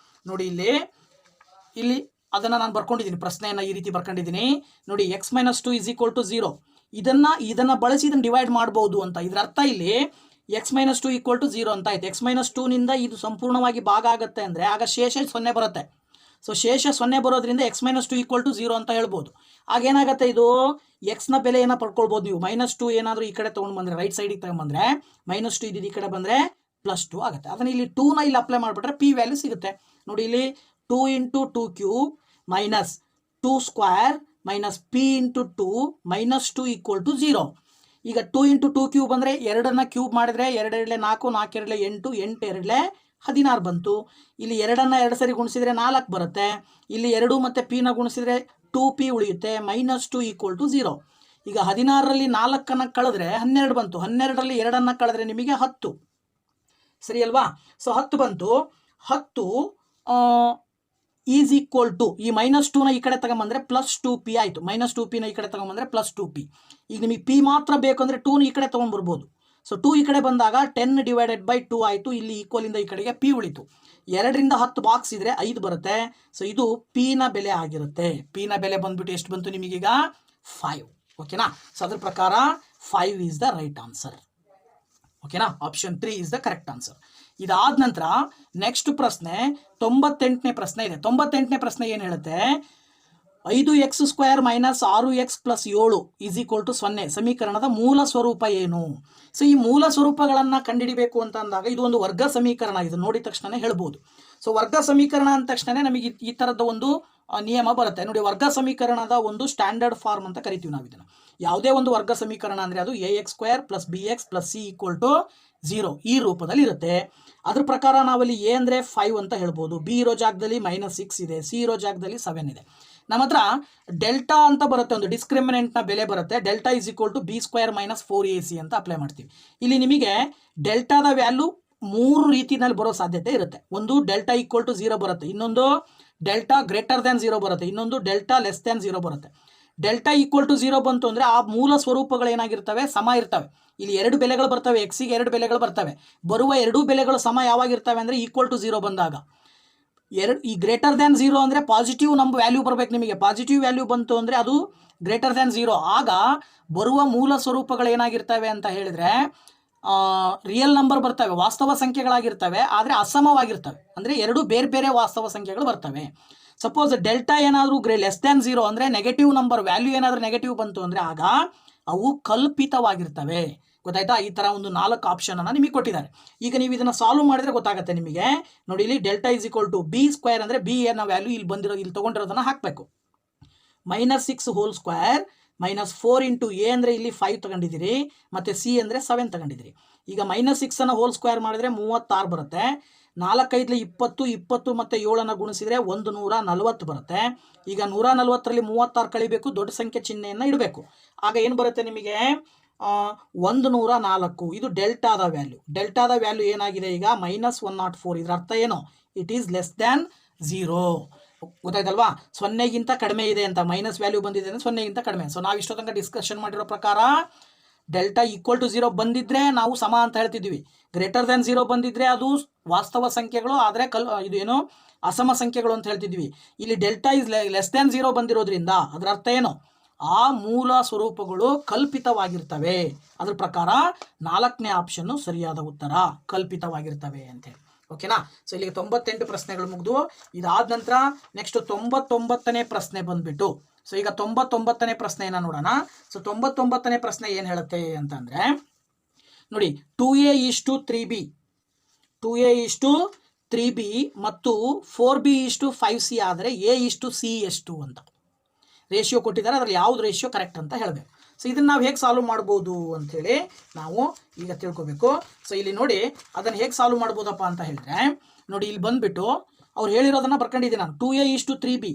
ನೋಡಿ ಇಲ್ಲಿ ಅದನ್ನು ನಾನು ಬರ್ಕೊಂಡಿದ್ದೀನಿ, ಪ್ರಶ್ನೆಯನ್ನು ಈ ರೀತಿ ಬರ್ಕೊಂಡಿದ್ದೀನಿ ನೋಡಿ. x - 2 = 0. ಇದನ್ನು ಬಳಸಿ ಇದನ್ನು ಡಿವೈಡ್ ಮಾಡ್ಬೋದು ಅಂತ. ಇದರ ಅರ್ಥ ಇಲ್ಲಿ x - 2 = 0 ಅಂತ ಆಯ್ತು. x - 2 ನಿಂದ ಇದು ಸಂಪೂರ್ಣವಾಗಿ ಭಾಗ ಆಗುತ್ತೆ ಅಂದರೆ ಆಗ ಶೇಷ 0 ಬರುತ್ತೆ. ಸೊ ಶೇಷ 0 ಬರೋದ್ರಿಂದ x - 2 = 0 ಅಂತ ಹೇಳ್ಬೋದು. ಆಗೇನಾಗುತ್ತೆ? ಇದು ಎಕ್ಸ್ನ ಬೆಲೆಯನ್ನು ಪಡ್ಕೊಳ್ಬೋದು ನೀವು. -2 ಏನಾದರೂ ಈ ಕಡೆ ತೊಗೊಂಡು ಬಂದರೆ, ರೈಟ್ ಸೈಡಿಗೆ ತಗೊಂಡ್ಬಂದರೆ -2 ಇದ್ದಿದ್ದು ಈ ಕಡೆ ಬಂದರೆ +2 ಆಗುತ್ತೆ. ಅದನ್ನು ಇಲ್ಲಿ 2ನ ಇಲ್ಲಿ ಅಪ್ಲೈ ಮಾಡಿಬಿಟ್ರೆ p ವ್ಯಾಲ್ಯೂ ಸಿಗುತ್ತೆ. ನೋಡಿ, ಇಲ್ಲಿ 2 × 2³ ಮೈನಸ್ 2² ಮೈನಸ್ p × 2 -2 = 0. ಈಗ 2 × 2³ ಬಂದರೆ 2ನ್ನು ಕ್ಯೂಬ್ ಮಾಡಿದರೆ 2 2 4, 4 2 8, 8 2 16 ಬಂತು. ಇಲ್ಲಿ 2ನ್ನು 2 ಸರಿ ಗುಣಿಸಿದರೆ 4 ಬರುತ್ತೆ. ಇಲ್ಲಿ 2 ಮತ್ತು p ಗುಣಿಸಿದರೆ 2p ಉಳಿಯುತ್ತೆ. -2 = 0. ಈಗ 16ರಲ್ಲಿ 4ನ್ನು ಕಳೆದ್ರೆ 12 ಬಂತು. 12ರಲ್ಲಿ 2ನ್ನು ಕಳೆದ್ರೆ ನಿಮಗೆ 10. ಸರಿ ಅಲ್ವಾ? ಸೊ 10 ಬಂತು. 10 ಈಸ್ ಈಕ್ವಲ್ ಟು ಈ -2ನ ಈ ಕಡೆ ತಗೊಂಬಂದರೆ +2p ಆಯಿತು. -2p ಈ ಕಡೆ ತಗೊಂಬಂದರೆ +2p. ಈಗ ನಿಮಗೆ p ಮಾತ್ರ ಬೇಕು ಅಂದರೆ 2ನ ಈ ಕಡೆ ತೊಗೊಂಡ್ಬರ್ಬೋದು. ಸೊ 2 ಈ ಕಡೆ ಬಂದಾಗ 10/2 ಆಯಿತು. ಇಲ್ಲಿ ಈಕ್ವಲಿಂದ ಈ ಕಡೆಗೆ p ಉಳಿತು. 2ರಿಂದ 10 ಭಾಗಿಸಿದರೆ 5 ಬರುತ್ತೆ. ಸೊ ಇದು p ನ ಬೆಲೆ ಆಗಿರುತ್ತೆ. p ನ ಬೆಲೆ ಬಂದ್ಬಿಟ್ಟು ಎಷ್ಟು ಬಂತು ನಿಮಗೀಗ? 5. ಓಕೆನಾ? ಸೊ ಅದ್ರ ಪ್ರಕಾರ 5 ಈಸ್ ದ ರೈಟ್ ಆನ್ಸರ್. ಓಕೆನಾ? Option 3 is the correct answer. ಇದಾದ ನಂತರ ನೆಕ್ಸ್ಟ್ ಪ್ರಶ್ನೆ 98ನೇ ಪ್ರಶ್ನೆ ಇದೆ. 98ನೇ ಪ್ರಶ್ನೆ ಏನು ಹೇಳುತ್ತೆ? 5x² - 6x + 7 = 0 ಸಮೀಕರಣದ ಮೂಲ ಸ್ವರೂಪ ಏನು? ಸೊ ಈ ಮೂಲ ಸ್ವರೂಪಗಳನ್ನು ಕಂಡುಹಿಡಿಬೇಕು ಅಂತ ಅಂದಾಗ ಇದು ಒಂದು ವರ್ಗ ಸಮೀಕರಣ. ಇದು ನೋಡಿದ ತಕ್ಷಣ ಹೇಳ್ಬೋದು. ಸೊ ವರ್ಗ ಸಮೀಕರಣ ಅಂದ ತಕ್ಷಣ ನಮಗೆ ಈ ಥರದ ಒಂದು ನಿಯಮ ಬರುತ್ತೆ ನೋಡಿ. ವರ್ಗ ಸಮೀಕರಣದ ಒಂದು ಸ್ಟ್ಯಾಂಡರ್ಡ್ ಫಾರ್ಮ್ ಅಂತ ಕರಿತೀವಿ ನಾವು ಇದನ್ನು. ಯಾವುದೇ ಒಂದು ವರ್ಗ ಸಮೀಕರಣ ಅಂದರೆ ಅದು ax² + bx + c = 0 ಈ ರೂಪದಲ್ಲಿ ಇರುತ್ತೆ. ಅದ್ರ ಪ್ರಕಾರ ನಾವಲ್ಲಿ a ಅಂದರೆ 5 ಅಂತ ಹೇಳ್ಬೋದು, b ಇರೋ ಜಾಗದಲ್ಲಿ -6 ಇದೆ, c ಇರೋ ಜಾಗದಲ್ಲಿ 7 ಇದೆ. ನಮ್ಮ ಹತ್ರ ಡೆಲ್ಟಾ ಅಂತ ಬರುತ್ತೆ, ಒಂದು ಡಿಸ್ಕ್ರಿಮಿನೆಂಟ್ನ ಬೆಲೆ ಬರುತ್ತೆ. Delta is equal to b² - 4ac ಅಂತ ಅಪ್ಲೈ ಮಾಡ್ತೀವಿ. ಇಲ್ಲಿ ನಿಮಗೆ ಡೆಲ್ಟಾದ ವ್ಯಾಲ್ಯೂ 3 ರೀತಿಯಲ್ಲಿ ಬರೋ ಸಾಧ್ಯತೆ ಇರುತ್ತೆ. ಒಂದು ಡೆಲ್ಟಾ ಈಕ್ವಲ್ ಟು 0 ಬರುತ್ತೆ, ಇನ್ನೊಂದು ಡೆಲ್ಟಾ ಗ್ರೇಟರ್ ದ್ಯಾನ್ 0 ಬರುತ್ತೆ, ಇನ್ನೊಂದು ಡೆಲ್ಟಾ ಲೆಸ್ ದ್ಯಾನ್ 0 ಬರುತ್ತೆ. ಡೆಲ್ಟಾ ಈಕ್ವಲ್ ಟು 0 ಬಂತು ಅಂದರೆ ಆ ಮೂಲ ಸ್ವರೂಪಗಳು ಏನಾಗಿರ್ತವೆ, ಸಮ ಇರ್ತವೆ. ಇಲ್ಲಿ 2 ಬೆಲೆಗಳು ಬರ್ತವೆ, ಎಕ್ಸಿಗೆ 2 ಬೆಲೆಗಳು ಬರ್ತವೆ. ಬರುವ 2 ಬೆಲೆಗಳು ಸಮ ಯಾವಾಗಿರ್ತವೆ ಅಂದರೆ ಈಕ್ವಲ್ ಟು 0 ಬಂದಾಗ. ಈ ಗ್ರೇಟರ್ ದ್ಯಾನ್ 0 ಅಂದರೆ ಪಾಸಿಟಿವ್ ನಮ್ಮ ವ್ಯಾಲ್ಯೂ ಬರಬೇಕು. ನಿಮಗೆ ಪಾಸಿಟಿವ್ ವ್ಯಾಲ್ಯೂ ಬಂತು ಅಂದರೆ ಅದು ಗ್ರೇಟರ್ ದ್ಯಾನ್ 0. ಆಗ ಬರುವ ಮೂಲ ಸ್ವರೂಪಗಳು ಏನಾಗಿರ್ತವೆ ಅಂತ ಹೇಳಿದರೆ ರಿಯಲ್ ನಂಬರ್ ಬರ್ತವೆ, ವಾಸ್ತವ ಸಂಖ್ಯೆಗಳಾಗಿರ್ತವೆ, ಆದರೆ ಅಸಮವಾಗಿರ್ತವೆ. ಅಂದರೆ 2 ಬೇರೆ ಬೇರೆ ವಾಸ್ತವ ಸಂಖ್ಯೆಗಳು ಬರ್ತವೆ. ಸಪೋಸ್ ಡೆಲ್ಟಾ ಏನಾದರೂ ಲೆಸ್ ದ್ಯಾನ್ 0 ಅಂದರೆ ನೆಗೆಟಿವ್ ನಂಬರ್ ವ್ಯಾಲ್ಯೂ ಏನಾದರೂ ನೆಗೆಟಿವ್ ಬಂತು ಅಂದರೆ ಆಗ ಅವು ಕಲ್ಪಿತವಾಗಿರ್ತವೆ. ಗೊತ್ತಾಯ್ತಾ? ಈ ಥರ ಒಂದು 4 ಆಪ್ಷನನ್ನು ನಿಮಗೆ ಕೊಟ್ಟಿದ್ದಾರೆ. ಈಗ ನೀವು ಇದನ್ನು ಸಾಲ್ವ್ ಮಾಡಿದರೆ ಗೊತ್ತಾಗುತ್ತೆ ನಿಮಗೆ. ನೋಡಿ, ಇಲ್ಲಿ delta is equal to b² ಅಂದರೆ ಬಿ ಅನ್ನೋ ವ್ಯಾಲ್ಯೂ ಇಲ್ಲಿ ತೊಗೊಂಡಿರೋದನ್ನು ಹಾಕಬೇಕು. -6 ಹೋಲ್ ಸ್ಕ್ವೇರ್ -4 ಇಂಟು ಎ ಅಂದರೆ ಇಲ್ಲಿ 5 ತಗೊಂಡಿದ್ದೀರಿ, ಮತ್ತು ಸಿ ಅಂದರೆ 7 ತಗೊಂಡಿದ್ದೀರಿ. ಈಗ -6 ಹೋಲ್ ಸ್ಕ್ವೇರ್ ಮಾಡಿದರೆ 36 ಬರುತ್ತೆ. 4 5 20, 20 ಮತ್ತು 7 ಗುಣಿಸಿದರೆ 140 ಬರುತ್ತೆ. ಈಗ 140ರಲ್ಲಿ 36 ಕಳಿಬೇಕು, ದೊಡ್ಡ ಸಂಖ್ಯೆ ಚಿಹ್ನೆಯನ್ನು ಇಡಬೇಕು. ಆಗ ಏನು ಬರುತ್ತೆ ನಿಮಗೆ? 104. ಇದು ಡೆಲ್ಟಾದ ವ್ಯಾಲ್ಯೂ. ಡೆಲ್ಟಾದ ವ್ಯಾಲ್ಯೂ ಏನಾಗಿದೆ ಈಗ? -104. ಇದರ ಅರ್ಥ ಏನು? It is less than 0. ಗೊತ್ತಾಯ್ತಲ್ವಾ? 0ಗಿಂತ ಕಡಿಮೆ ಇದೆ ಅಂತ. ಮೈನಸ್ ವ್ಯಾಲ್ಯೂ ಬಂದಿದೆ ಅಂದರೆ 0ಗಿಂತ ಕಡಿಮೆ. ಸೊ ನಾವು ಇಷ್ಟೋ ತನಕ ಡಿಸ್ಕಷನ್ ಮಾಡಿರೋ ಪ್ರಕಾರ ಡೆಲ್ಟಾ ಈಕ್ವಲ್ ಟು 0 ಬಂದಿದ್ರೆ ನಾವು ಸಮ ಅಂತ ಹೇಳ್ತಿದ್ವಿ. ಗ್ರೇಟರ್ ದ್ಯಾನ್ 0 ಬಂದಿದ್ರೆ ಅದು ವಾಸ್ತವ ಸಂಖ್ಯೆಗಳು, ಆದರೆ ಇದು ಏನು ಅಸಮ ಸಂಖ್ಯೆಗಳು ಅಂತ ಹೇಳ್ತಿದ್ವಿ. ಇಲ್ಲಿ ಡೆಲ್ಟಾ ಇಸ್ ಲೆಸ್ ದ್ಯಾನ್ 0 ಬಂದಿರೋದ್ರಿಂದ ಅದರ ಅರ್ಥ ಏನು? ಆ ಮೂಲ ಸ್ವರೂಪಗಳು ಕಲ್ಪಿತವಾಗಿರ್ತವೆ. ಅದ್ರ ಪ್ರಕಾರ 4ನೇ ಆಪ್ಷನ್ನು ಸರಿಯಾದ ಉತ್ತರ, ಕಲ್ಪಿತವಾಗಿರ್ತವೆ ಅಂತೇಳಿ. ಓಕೆನಾ? ಸೊ ಇಲ್ಲಿಗೆ 98 ಪ್ರಶ್ನೆಗಳು ಮುಗಿದು. ಇದಾದ ನಂತರ ನೆಕ್ಸ್ಟ್ 99ನೇ ಪ್ರಶ್ನೆ ಬಂದ್ಬಿಟ್ಟು, ಸೊ ಈಗ 99ನೇ ಪ್ರಶ್ನೆಯನ್ನು ನೋಡೋಣ. ಸೊ 99ನೇ ಪ್ರಶ್ನೆ ಏನು ಹೇಳುತ್ತೆ ಅಂತಂದರೆ ನೋಡಿ, 2a = 3b, 2a = 3b ಮತ್ತು 4b = 5c ಆದರೆ a = c ಎಷ್ಟು ಅಂತ ರೇಷಿಯೋ ಕೊಟ್ಟಿದ್ದಾರೆ. ಅದರಲ್ಲಿ ಯಾವ್ದು ರೇಷಿಯೋ ಕರೆಕ್ಟ್ ಅಂತ ಹೇಳಬೇಕು. ಸೊ ಇದನ್ನು ನಾವು ಹೇಗೆ ಸಾಲ್ವ್ ಮಾಡ್ಬೋದು ಅಂಥೇಳಿ ನಾವು ಈಗ ತಿಳ್ಕೊಬೇಕು. ಸೊ ಇಲ್ಲಿ ನೋಡಿ, ಅದನ್ನು ಹೇಗೆ ಸಾಲ್ವ್ ಮಾಡ್ಬೋದಪ್ಪ ಅಂತ ಹೇಳಿದ್ರೆ ನೋಡಿ, ಇಲ್ಲಿ ಬಂದುಬಿಟ್ಟು ಅವ್ರು ಹೇಳಿರೋದನ್ನು ಬರ್ಕೊಂಡಿದ್ದೀನಿ ನಾನು. 2a = 3b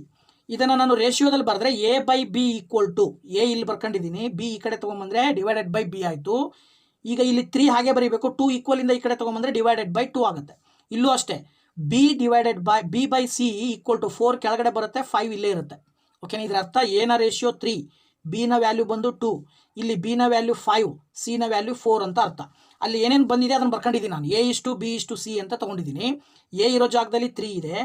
ಇದನ್ನು ನಾನು ರೇಷಿಯೋದಲ್ಲಿ ಬರೆದ್ರೆ a/b = a ಇಲ್ಲಿ ಬರ್ಕೊಂಡಿದ್ದೀನಿ, b ಈ ಕಡೆ ತೊಗೊಂಬಂದರೆ /b ಆಯಿತು. ಈಗ ಇಲ್ಲಿ 3 ಹಾಗೆ ಬರೀಬೇಕು. 2 ಈಕ್ವಲಿಂದ ಈ ಕಡೆ ತೊಗೊಂಬಂದರೆ /2 ಆಗುತ್ತೆ. ಇಲ್ಲೂ ಅಷ್ಟೇ, b/c = 4 ಕೆಳಗಡೆ ಬರುತ್ತೆ, 5 ಇಲ್ಲೇ ಇರುತ್ತೆ. ಓಕೆನಾ? ಇದರ ಅರ್ಥ ಎನ ರೇಷಿಯೋ 3, ಬಿನ ವ್ಯಾಲ್ಯೂ ಬಂದು 2, ಇಲ್ಲಿ ಬಿನ ವ್ಯಾಲ್ಯೂ 5, ಸಿನ ವ್ಯಾಲ್ಯೂ 4 ಅಂತ ಅರ್ಥ. ಅಲ್ಲಿ ಏನೇನು ಬಂದಿದೆ ಅದನ್ನು ಬರ್ಕೊಂಡಿದ್ದೀನಿ ನಾನು. a = b = c ಅಂತ ತೊಗೊಂಡಿದ್ದೀನಿ. a ಇರೋ ಜಾಗದಲ್ಲಿ 3 ಇದೆ,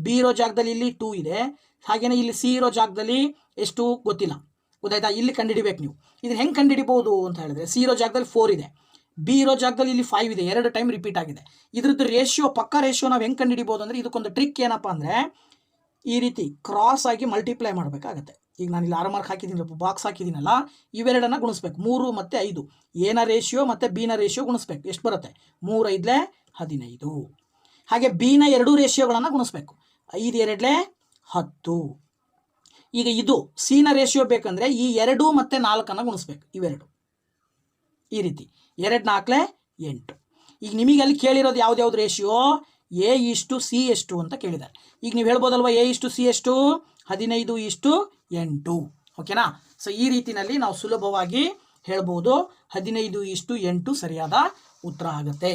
ಬಿ ಇರೋ ಜಾಗದಲ್ಲಿ ಇಲ್ಲಿ 2 ಇದೆ, ಹಾಗೆಯೇ ಇಲ್ಲಿ ಸಿ ಇರೋ ಜಾಗದಲ್ಲಿ ಎಷ್ಟು ಗೊತ್ತಿಲ್ಲ. ಗೊತ್ತಾಯ್ತಾ? ಇಲ್ಲಿ ಕಂಡುಹಿಡಿಬೇಕು ನೀವು. ಇದನ್ನು ಹೆಂಗೆ ಕಂಡುಹಿಡಿಬೋದು ಅಂತ ಹೇಳಿದ್ರೆ, ಸಿ ಇರೋ ಜಾಗದಲ್ಲಿ 4 ಇದೆ, ಬಿ ಇರೋ ಜಾಗದಲ್ಲಿ ಇಲ್ಲಿ 5 ಇದೆ, 2 ಟೈಮ್ ರಿಪೀಟ್ ಆಗಿದೆ. ಇದ್ರದ್ದು ರೇಷಿಯೋ, ಪಕ್ಕ ರೇಷಿಯೋ ನಾವು ಹೆಂಗೆ ಕಂಡುಹಿಡಿಬೋದು ಅಂದರೆ, ಇದಕ್ಕೊಂದು ಟ್ರಿಕ್ ಏನಪ್ಪ ಅಂದರೆ, ಈ ರೀತಿ ಕ್ರಾಸ್ ಆಗಿ ಮಲ್ಟಿಪ್ಲೈ ಮಾಡಬೇಕಾಗತ್ತೆ. ಈಗ ನಾನು ಇಲ್ಲಿ 6 ಮಾರ್ಕ್ ಹಾಕಿದ್ದೀನಿ, ಬಾಕ್ಸ್ ಹಾಕಿದ್ದೀನಲ್ಲ, ಇವೆರಡನ್ನು ಗುಣಿಸ್ಬೇಕು. 3 ಮತ್ತು 5 ಎನ ರೇಷಿಯೋ ಮತ್ತು ಬಿನ ರೇಷಿಯೋ ಗುಣಿಸ್ಬೇಕು. ಎಷ್ಟು ಬರುತ್ತೆ? 3 5 15. ಹಾಗೆ ಬಿನ 2 ರೇಷಿಯೋಗಳನ್ನು ಗುಣಿಸ್ಬೇಕು. 5 2 10. ಈಗ ಇದು ಸಿನ ರೇಷಿಯೋ ಬೇಕಂದರೆ ಈ 2 ಮತ್ತು 4 ಗುಣಿಸ್ಬೇಕು. ಇವೆರಡು ಈ ರೀತಿ 2 4 8. ಈಗ ನಿಮಗೆ ಅಲ್ಲಿ ಕೇಳಿರೋದು ಯಾವ್ದು ರೇಷಿಯೋ? a = c ಎಷ್ಟು ಅಂತ ಕೇಳಿದ್ದಾರೆ. ಈಗ ನೀವು ಹೇಳ್ಬೋದಲ್ವ, a = c ಎಷ್ಟು? 15:8. ಓಕೆನಾ? ಸೊ ಈ ರೀತಿಯಲ್ಲಿ ನಾವು ಸುಲಭವಾಗಿ ಹೇಳ್ಬೋದು 15:8 ಸರಿಯಾದ ಉತ್ತರ ಆಗುತ್ತೆ.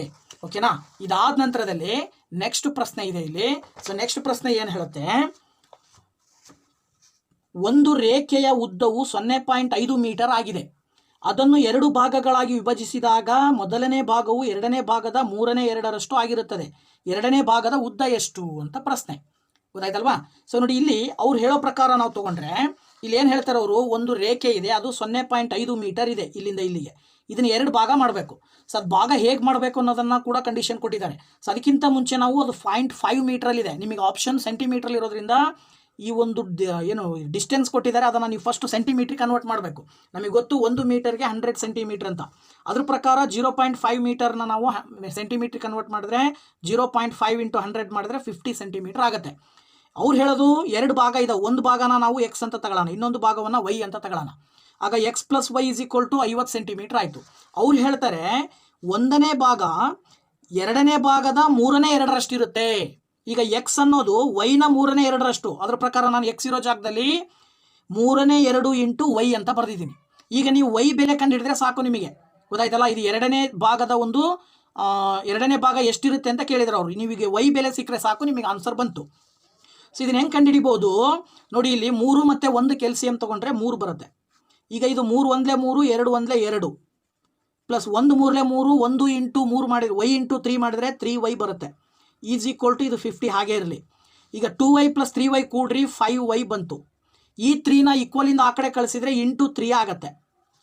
ಓಕೆನಾ? ಇದಾದ ನಂತರದಲ್ಲಿ ನೆಕ್ಸ್ಟ್ ಪ್ರಶ್ನೆ ಇದೆ ಇಲ್ಲಿ. ಸೊ ನೆಕ್ಸ್ಟ್ ಪ್ರಶ್ನೆ ಏನು ಹೇಳುತ್ತೆ, ಒಂದು ರೇಖೆಯ ಉದ್ದವು 0.5 ಮೀಟರ್ ಆಗಿದೆ. ಅದನ್ನು 2 ಭಾಗಗಳಾಗಿ ವಿಭಜಿಸಿದಾಗ ಮೊದಲನೇ ಭಾಗವು ಎರಡನೇ ಭಾಗದ 3/2 ಆಗಿರುತ್ತದೆ. ಎರಡನೇ ಭಾಗದ ಉದ್ದ ಎಷ್ಟು ಅಂತ ಪ್ರಶ್ನೆ. ಗೊತ್ತಾಯ್ತಲ್ವಾ? ಸೊ ನೋಡಿ, ಇಲ್ಲಿ ಅವ್ರು ಹೇಳೋ ಪ್ರಕಾರ ನಾವು ತೊಗೊಂಡ್ರೆ ಇಲ್ಲಿ ಏನು ಹೇಳ್ತಾರೆ ಅವರು, ಒಂದು ರೇಖೆ ಇದೆ, ಅದು 0.5 ಮೀಟರ್ ಇದೆ ಇಲ್ಲಿಂದ ಇಲ್ಲಿಗೆ. ಇದನ್ನು 2 ಭಾಗ ಮಾಡಬೇಕು. ಸೊ ಅದು ಭಾಗ ಹೇಗೆ ಮಾಡಬೇಕು ಅನ್ನೋದನ್ನು ಕೂಡ ಕಂಡೀಷನ್ ಕೊಟ್ಟಿದ್ದಾರೆ. ಸೊ ಅದಕ್ಕಿಂತ ಮುಂಚೆ ನಾವು ಅದು 0.5 ಮೀಟ್ರಲ್ಲಿದೆ, ನಿಮಗೆ ಆಪ್ಷನ್ ಸೆಂಟಿಮೀಟ್ರಲ್ಲಿ ಇರೋದ್ರಿಂದ ಈ ಒಂದು ಏನು ಡಿಸ್ಟೆನ್ಸ್ ಕೊಟ್ಟಿದ್ದಾರೆ ಅದನ್ನು ನೀವು ಫಸ್ಟ್ ಸೆಂಟಿಮೀಟ್ರಿಗೆ ಕನ್ವರ್ಟ್ ಮಾಡಬೇಕು. ನಮಗೆ ಗೊತ್ತು 1 ಮೀಟರ್ಗೆ 100 ಸೆಂಟಿಮೀಟರ್ ಅಂತ. ಅದ್ರ ಪ್ರಕಾರ 0.5 ಮೀಟರ್ನ ನಾವು ಸೆಂಟಿಮೀಟ್ರಿಗೆ ಕನ್ವರ್ಟ್ ಮಾಡಿದ್ರೆ 0.5 × 100 ಮಾಡಿದ್ರೆ 50 ಸೆಂಟಿಮೀಟರ್ ಆಗುತ್ತೆ. ಅವ್ರು ಹೇಳೋದು 2 ಭಾಗ ಇದೆ, ಒಂದು ಭಾಗನ ನಾವು ಎಕ್ಸ್ ಅಂತ ತಗೊಳ್ಳೋಣ, ಇನ್ನೊಂದು ಭಾಗವನ್ನು ವೈ ಅಂತ ತಗೊಳ್ಳೋಣ. ಆಗ x + y = 50 ಸೆಂಟಿಮೀಟರ್ ಆಯಿತು. ಅವ್ರು ಹೇಳ್ತಾರೆ 1ನೇ ಭಾಗ 2ನೇ ಭಾಗದ 3/2 ಇರುತ್ತೆ. ಈಗ ಎಕ್ಸ್ ಅನ್ನೋದು ವೈನ 2/3 ಅದರ ಪ್ರಕಾರ ನಾನು ಎಕ್ಸ್ ಇರೋ ಜಾಗದಲ್ಲಿ 3/2 ಇಂಟು ವೈ ಅಂತ ಬರೆದಿದ್ದೀನಿ. ಈಗ ನೀವು ವೈ ಬೆಲೆ ಕಂಡುಹಿಡಿದ್ರೆ ಸಾಕು ನಿಮಗೆ, ಗೊತ್ತಾಯ್ತಲ್ಲ. ಇದು ಎರಡನೇ ಭಾಗ ಎಷ್ಟಿರುತ್ತೆ ಅಂತ ಕೇಳಿದ್ರು ಅವರು. ನೀವಿಗೆ ವೈ ಬೆಲೆ ಸಿಕ್ಕರೆ ಸಾಕು, ನಿಮಗೆ ಆನ್ಸರ್ ಬಂತು. ಸೊ ಇದನ್ನ ಹೆಂಗೆ ಕಂಡುಹಿಡಿಬೋದು ನೋಡಿ, ಇಲ್ಲಿ 3 ಮತ್ತು 1 ಕೆಲ್ಸಿಯಂ ತೊಗೊಂಡ್ರೆ 3 ಬರುತ್ತೆ. ಈಗ ಇದು 3 1 3 2 1 2 ಪ್ಲಸ್ 1 3 3 1 ಇಂಟು 3 ಮಾಡಿದ್ರೆ ವೈ ಇಂಟು 3 ಮಾಡಿದರೆ 3y ಬರುತ್ತೆ. ಈಸ್ ಈಕ್ವಲ್ ಟು ಇದು 50 ಹಾಗೆ ಇರಲಿ. ಈಗ 2y ಪ್ಲಸ್ 3y ಕೂಡ್ರಿ 5y ಬಂತು. ಈ 3ನ ಈಕ್ವಲಿಂದ ಆ ಕಡೆ ಕಳಿಸಿದರೆ ಇಂಟು 3 ಆಗುತ್ತೆ,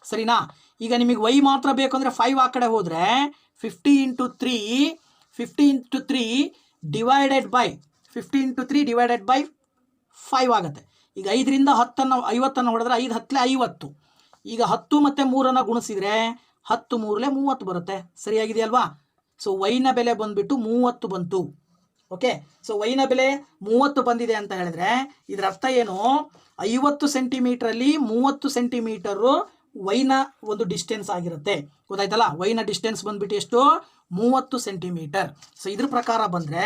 ಸರಿನಾ. ಈಗ ನಿಮಗೆ y ಮಾತ್ರ ಬೇಕು ಅಂದರೆ 5 ಆ ಕಡೆ ಹೋದರೆ 50 ಇಂಟು 3 ಡಿವೈಡೆಡ್ ಬೈ 5 ಆಗುತ್ತೆ. ಈಗ 5ರಿಂದ 50 ಹೊಡೆದ್ರೆ 5 10 50. ಈಗ 10 ಮತ್ತು 3 ಗುಣಿಸಿದರೆ 10 3 30 ಬರುತ್ತೆ, ಸರಿಯಾಗಿದೆಯಲ್ವಾ. ಸೊ ವೈನ ಬೆಲೆ ಬಂದುಬಿಟ್ಟು 30 ಬಂತು. ಓಕೆ, ಸೊ ವೈನ ಬೆಲೆ 30 ಬಂದಿದೆ ಅಂತ ಹೇಳಿದ್ರೆ ಇದರ ಅರ್ಥ ಏನು, 50 ಸೆಂಟಿಮೀಟ್ರಲ್ಲಿ 30 ಸೆಂಟಿಮೀಟರು ವೈನ ಒಂದು ಡಿಸ್ಟೆನ್ಸ್ ಆಗಿರುತ್ತೆ, ಗೊತ್ತಾಯ್ತಲ್ಲ. ವೈನ ಡಿಸ್ಟೆನ್ಸ್ ಬಂದುಬಿಟ್ಟು ಎಷ್ಟು, 30 ಸೆಂಟಿಮೀಟರ್. ಸೊ ಇದ್ರ ಪ್ರಕಾರ ಬಂದರೆ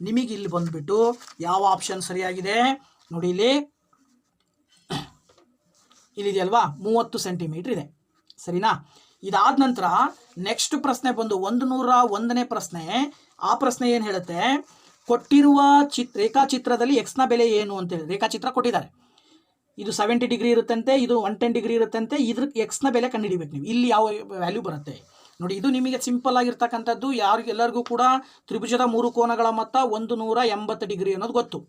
ನಿಮಗೆ ಇಲ್ಲಿ ಬಂದುಬಿಟ್ಟು ಯಾವ ಆಪ್ಷನ್ ಸರಿಯಾಗಿದೆ ನೋಡಿ, ಇಲ್ಲಿದೆಯಲ್ವಾ, 30 ಸೆಂಟಿಮೀಟರ್ ಇದೆ, ಸರಿನಾ. ಇದಾದ ನಂತರ ನೆಕ್ಸ್ಟ್ ಪ್ರಶ್ನೆ ಬಂದು 101ನೇ ಪ್ರಶ್ನೆ. ಆ ಪ್ರಶ್ನೆ ಏನು ಹೇಳುತ್ತೆ, ಕೊಟ್ಟಿರುವ ರೇಖಾಚಿತ್ರದಲ್ಲಿ ಎಕ್ಸ್ನ ಬೆಲೆ ಏನು ಅಂತೇಳಿ ರೇಖಾಚಿತ್ರ ಕೊಟ್ಟಿದ್ದಾರೆ. ಇದು 70 ಡಿಗ್ರಿ ಇರುತ್ತಂತೆ, ಇದು 110 ಡಿಗ್ರಿ ಇರುತ್ತಂತೆ. ಇದ್ರ ಎಕ್ಸ್ನ ಬೆಲೆ ಕಂಡುಹಿಡಿಬೇಕು ನೀವು. ಇಲ್ಲಿ ಯಾವ ವ್ಯಾಲ್ಯೂ ಬರುತ್ತೆ ನೋಡಿ. ಇದು ನಿಮಗೆ ಸಿಂಪಲ್ ಆಗಿರ್ತಕ್ಕಂಥದ್ದು, ಎಲ್ಲರಿಗೂ ಕೂಡ ತ್ರಿಭುಜದ 3 ಕೋನಗಳ ಮೊತ್ತ 180 ಡಿಗ್ರಿ ಅನ್ನೋದು ಗೊತ್ತು.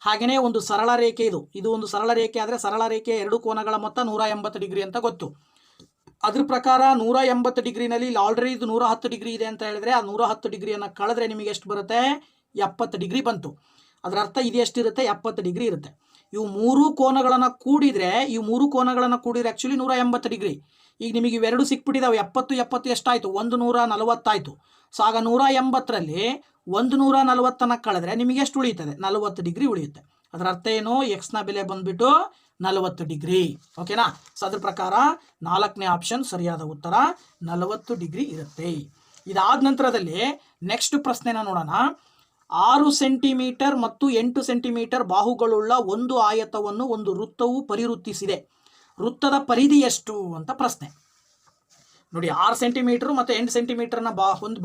ಹಾಗೆಯೇ ಒಂದು ಸರಳ ರೇಖೆ, ಇದು ಒಂದು ಸರಳ ರೇಖೆ ಆದರೆ ಸರಳ ರೇಖೆ 2 ಕೋನಗಳ ಮೊತ್ತ 180 ಡಿಗ್ರಿ ಅಂತ ಗೊತ್ತು. ಅದ್ರ ಪ್ರಕಾರ 180 ಡಿಗ್ರಿನಲ್ಲಿ ಇಲ್ಲಿ ಆಲ್ರೆಡಿ ಇದು 110 ಡಿಗ್ರಿ ಇದೆ ಅಂತ ಹೇಳಿದ್ರೆ ಆ 110 ಡಿಗ್ರಿಯನ್ನು ಕಳೆದ್ರೆ ನಿಮಗೆ ಎಷ್ಟು ಬರುತ್ತೆ, 70 ಡಿಗ್ರಿ ಬಂತು. ಅದರ ಅರ್ಥ ಇದು ಎಷ್ಟಿರುತ್ತೆ, 70 ಡಿಗ್ರಿ ಇರುತ್ತೆ. ಇವು 3 ಕೋನಗಳನ್ನು ಕೂಡಿದರೆ ಆ್ಯಕ್ಚುಲಿ 180 ಡಿಗ್ರಿ. ಈಗ ನಿಮಗೆ ಇವೆರಡು ಸಿಕ್ಬಿಟ್ಟಿದ್ದಾವೆ. 70 ಎಷ್ಟಾಯಿತು, 140 ಆಯಿತು. ಸೊ ಆಗ 180ರಲ್ಲಿ 140 ಕಳೆದ್ರೆ ನಿಮಗೆ ಎಷ್ಟು ಉಳಿಯುತ್ತದೆ, 40 ಡಿಗ್ರಿ ಉಳಿಯುತ್ತೆ. ಅದರ ಅರ್ಥ ಏನು, ಎಕ್ಸ್ನ ಬೆಲೆ ಬಂದುಬಿಟ್ಟು 40 ಡಿಗ್ರಿ. ಓಕೆನಾ. ಸೊ ಅದ್ರ ಪ್ರಕಾರ 4ನೇ ಆಪ್ಷನ್ ಸರಿಯಾದ ಉತ್ತರ 40 ಡಿಗ್ರಿ ಇರುತ್ತೆ. ಇದಾದ ನಂತರದಲ್ಲಿ ನೆಕ್ಸ್ಟ್ ಪ್ರಶ್ನೆನ ನೋಡೋಣ. 6 ಸೆಂಟಿಮೀಟರ್ ಮತ್ತು 8 ಸೆಂಟಿಮೀಟರ್ ಬಾಹುಗಳುಳ್ಳ ಒಂದು ಆಯತವನ್ನು ಒಂದು ವೃತ್ತವು ಪರಿವೃತ್ತಿಸಿದೆ. ವೃತ್ತದ ಪರಿಧಿ ಎಷ್ಟು ಅಂತ ಪ್ರಶ್ನೆ ನೋಡಿ. 6 ಸೆಂಟಿಮೀಟರ್ ಮತ್ತು 8 ಸೆಂಟಿಮೀಟರ್ನ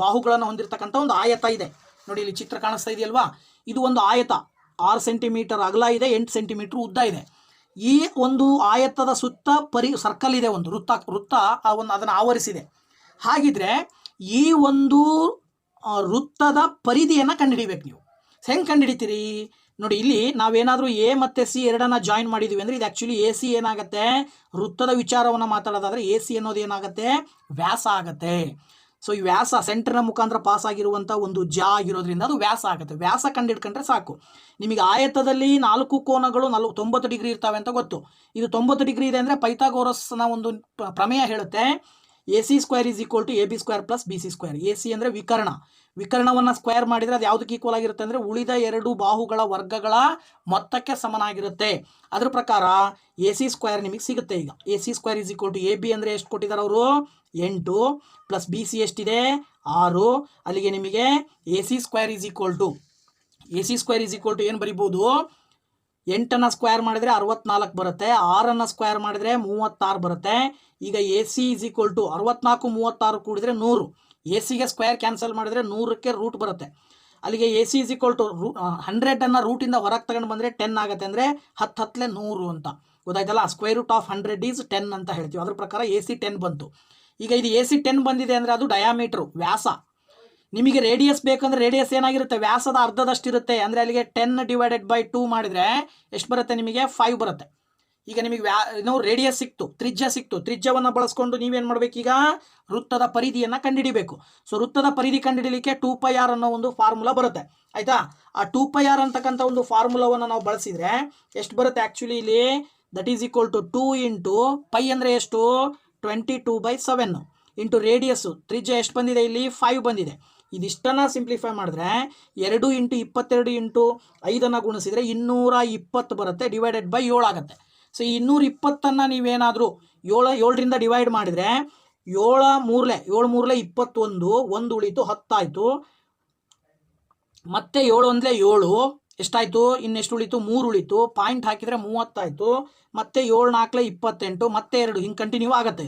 ಬಾಹುಗಳನ್ನು ಹೊಂದಿರತಕ್ಕಂಥ ಒಂದು ಆಯತ ಇದೆ ನೋಡಿ. ಇಲ್ಲಿ ಚಿತ್ರ ಕಾಣಿಸ್ತಾ ಇದೆಯಲ್ವಾ, ಇದು ಒಂದು ಆಯತ. 6 ಸೆಂಟಿಮೀಟರ್ ಅಗಲ ಇದೆ, 8 ಸೆಂಟಿಮೀಟರ್ ಉದ್ದ ಇದೆ. ಈ ಒಂದು ಆಯತದ ಸುತ್ತ ಸರ್ಕಲ್ ಇದೆ, ಒಂದು ವೃತ್ತ ಅದನ್ನು ಆವರಿಸಿದೆ. ಹಾಗಿದ್ರೆ ಈ ಒಂದು ವೃತ್ತದ ಪರಿಧಿಯನ್ನು ಕಂಡುಹಿಡಿಬೇಕು ನೀವು. ಹೆಂಗೆ ಕಂಡುಹಿಡಿತೀರಿ ನೋಡಿ. ಇಲ್ಲಿ ನಾವೇನಾದರೂ ಎ ಮತ್ತು ಸಿ ಎರಡನ್ನ ಜಾಯಿನ್ ಮಾಡಿದ್ದೀವಿ ಅಂದರೆ ಇದು ಆ್ಯಕ್ಚುಲಿ ಎ ಸಿ ಏನಾಗುತ್ತೆ, ವೃತ್ತದ ವಿಚಾರವನ್ನು ಮಾತಾಡೋದಾದರೆ ಎ ಸಿ ಅನ್ನೋದು ಏನಾಗುತ್ತೆ, ವ್ಯಾಸ ಆಗುತ್ತೆ. ಸೊ ಈ ವ್ಯಾಸ ಸೆಂಟರ್ನ ಮುಖಾಂತರ ಪಾಸ್ ಆಗಿರುವಂಥ ಒಂದು ಜಾ ಆಗಿರೋದ್ರಿಂದ ಅದು ವ್ಯಾಸ ಆಗುತ್ತೆ. ವ್ಯಾಸ ಕಂಡುಹಿಡ್ಕೊಂಡ್ರೆ ಸಾಕು. ನಿಮಗೆ ಆಯತದಲ್ಲಿ 4 ಕೋನಗಳು 90 ಡಿಗ್ರಿ ಇರ್ತವೆ ಅಂತ ಗೊತ್ತು. ಇದು 90 ಡಿಗ್ರಿ ಇದೆ ಅಂದರೆ ಪೈಥಾಗೋರಸ್ನ ಒಂದು ಪ್ರಮೇಯ ಹೇಳುತ್ತೆ, AC square is equal to AB square plus BC square. AC ಅಂದರೆ ವಿಕರ್ಣವನ್ನು ಸ್ಕ್ವೇರ್ ಮಾಡಿದರೆ ಅದು ಯಾವುದಕ್ಕೆ ಈಕ್ವಲ್ ಆಗಿರುತ್ತೆ ಅಂದರೆ ಉಳಿದ 2 ಬಾಹುಗಳ ವರ್ಗಗಳ ಮೊತ್ತಕ್ಕೆ ಸಮನಾಗಿರುತ್ತೆ. ಅದ್ರ ಪ್ರಕಾರ AC ಸ್ಕ್ವೇರ್ ನಿಮಗೆ ಸಿಗುತ್ತೆ. ಈಗ AC square is equal to AB ಅಂದರೆ ಎಷ್ಟು ಕೊಟ್ಟಿದ್ದಾರೆ ಅವರು, 8 ಪ್ಲಸ್ BC ಎಷ್ಟಿದೆ, 6. ಅಲ್ಲಿಗೆ ನಿಮಗೆ AC square is equal to ಏನು ಬರಿಬೋದು, 8ನ್ನು ಸ್ಕ್ವೇರ್ ಮಾಡಿದರೆ 64 ಬರುತ್ತೆ, 6ನ್ನು ಸ್ಕ್ವೇರ್ ಮಾಡಿದರೆ 36 ಬರುತ್ತೆ. ಈಗ AC ಈಸ್ ಈಕ್ವಲ್ ಟು 64 36 ಕೂಡಿದರೆ 100. ACಗೆ ಸ್ಕ್ವೇರ್ ಕ್ಯಾನ್ಸಲ್ ಮಾಡಿದರೆ 100ಕ್ಕೆ ರೂಟ್ ಬರುತ್ತೆ. ಅಲ್ಲಿಗೆ AC ಈಸ್ ಈಕ್ವಲ್ ಟು 100ಅನ್ನು ರೂಟಿಂದ ಹೊರಗೆ ತಗೊಂಡು ಬಂದರೆ 10 ಆಗುತ್ತೆ. ಅಂದರೆ 10 10 100 ಅಂತ ಗೊತ್ತಾಯ್ತಲ್ಲ. ಸ್ಕ್ವೇರ್ ರೂಟ್ ಆಫ್ 100 ಈಸ್ 10 ಅಂತ ಹೇಳ್ತೀವಿ. ಅದ್ರ ಪ್ರಕಾರ AC 10 ಬಂತು. ಈಗ ಇದು AC 10 ಬಂದಿದೆ ಅಂದರೆ ಅದು ಡಯಾಮೀಟ್ರು, ವ್ಯಾಸ. ನಿಮಗೆ ರೇಡಿಯಸ್ ಬೇಕಂದ್ರೆ ರೇಡಿಯಸ್ ಏನಾಗಿರುತ್ತೆ, ವ್ಯಾಸದ ಅರ್ಧದಷ್ಟಿರುತ್ತೆ. ಅಂದರೆ ಅಲ್ಲಿಗೆ 10 ಡಿವೈಡೆಡ್ ಬೈ 2 ಮಾಡಿದರೆ ಎಷ್ಟು ಬರುತ್ತೆ, ನಿಮಗೆ 5 ಬರುತ್ತೆ. ಈಗ ನಿಮಗೆ ರೇಡಿಯಸ್ ಸಿಕ್ತು, ತ್ರಿಜ್ಯ ಸಿಕ್ತು. ತ್ರಿಜ್ಯವನ್ನು ಬಳಸ್ಕೊಂಡು ನೀವೇನು ಮಾಡಬೇಕು, ಈಗ ವೃತ್ತದ ಪರಿಧಿಯನ್ನು ಕಂಡುಹಿಡಿಬೇಕು. ಸೊ ವೃತ್ತದ ಪರಿಧಿ ಕಂಡುಹಿಡಲಿಕ್ಕೆ 2πr ಅನ್ನೋ ಒಂದು ಫಾರ್ಮುಲಾ ಬರುತ್ತೆ, ಆಯಿತಾ. ಆ 2πr ಅಂತಕ್ಕಂಥ ಒಂದು ಫಾರ್ಮುಲಾವನ್ನು ನಾವು ಬಳಸಿದರೆ ಎಷ್ಟು ಬರುತ್ತೆ ಆ್ಯಕ್ಚುಲಿ ಇಲ್ಲಿ, that is equal to 2 into pi ಅಂದರೆ ಎಷ್ಟು, 22/7 ಇಂಟು ರೇಡಿಯಸ್ಸು ತ್ರಿಜ್ಯ ಎಷ್ಟು ಬಂದಿದೆ, ಇಲ್ಲಿ 5 ಬಂದಿದೆ. ಇದಿಷ್ಟನ್ನು ಸಿಂಪ್ಲಿಫೈ ಮಾಡಿದ್ರೆ 2 ಇಂಟು 22 ಇಂಟು 5 ಗುಣಿಸಿದರೆ 220 ಬರುತ್ತೆ, ಡಿವೈಡೆಡ್ ಬೈ 7 ಆಗುತ್ತೆ. ಸೊ ಈ 220 ನೀವೇನಾದರೂ 7ರಿಂದ ಡಿವೈಡ್ ಮಾಡಿದರೆ 7 3 21, 1 ಉಳಿತು 10 ಆಯಿತು. ಮತ್ತೆ 7 ಅಂದರೆ 7 ಎಷ್ಟಾಯಿತು, ಇನ್ನೆಷ್ಟು ಉಳಿತು, 3 ಉಳಿತು, ಪಾಯಿಂಟ್ ಹಾಕಿದರೆ 30 ಆಯಿತು, ಮತ್ತೆ 7 4 28, ಮತ್ತೆ 2 ಹಿಂಗೆ ಕಂಟಿನ್ಯೂ ಆಗುತ್ತೆ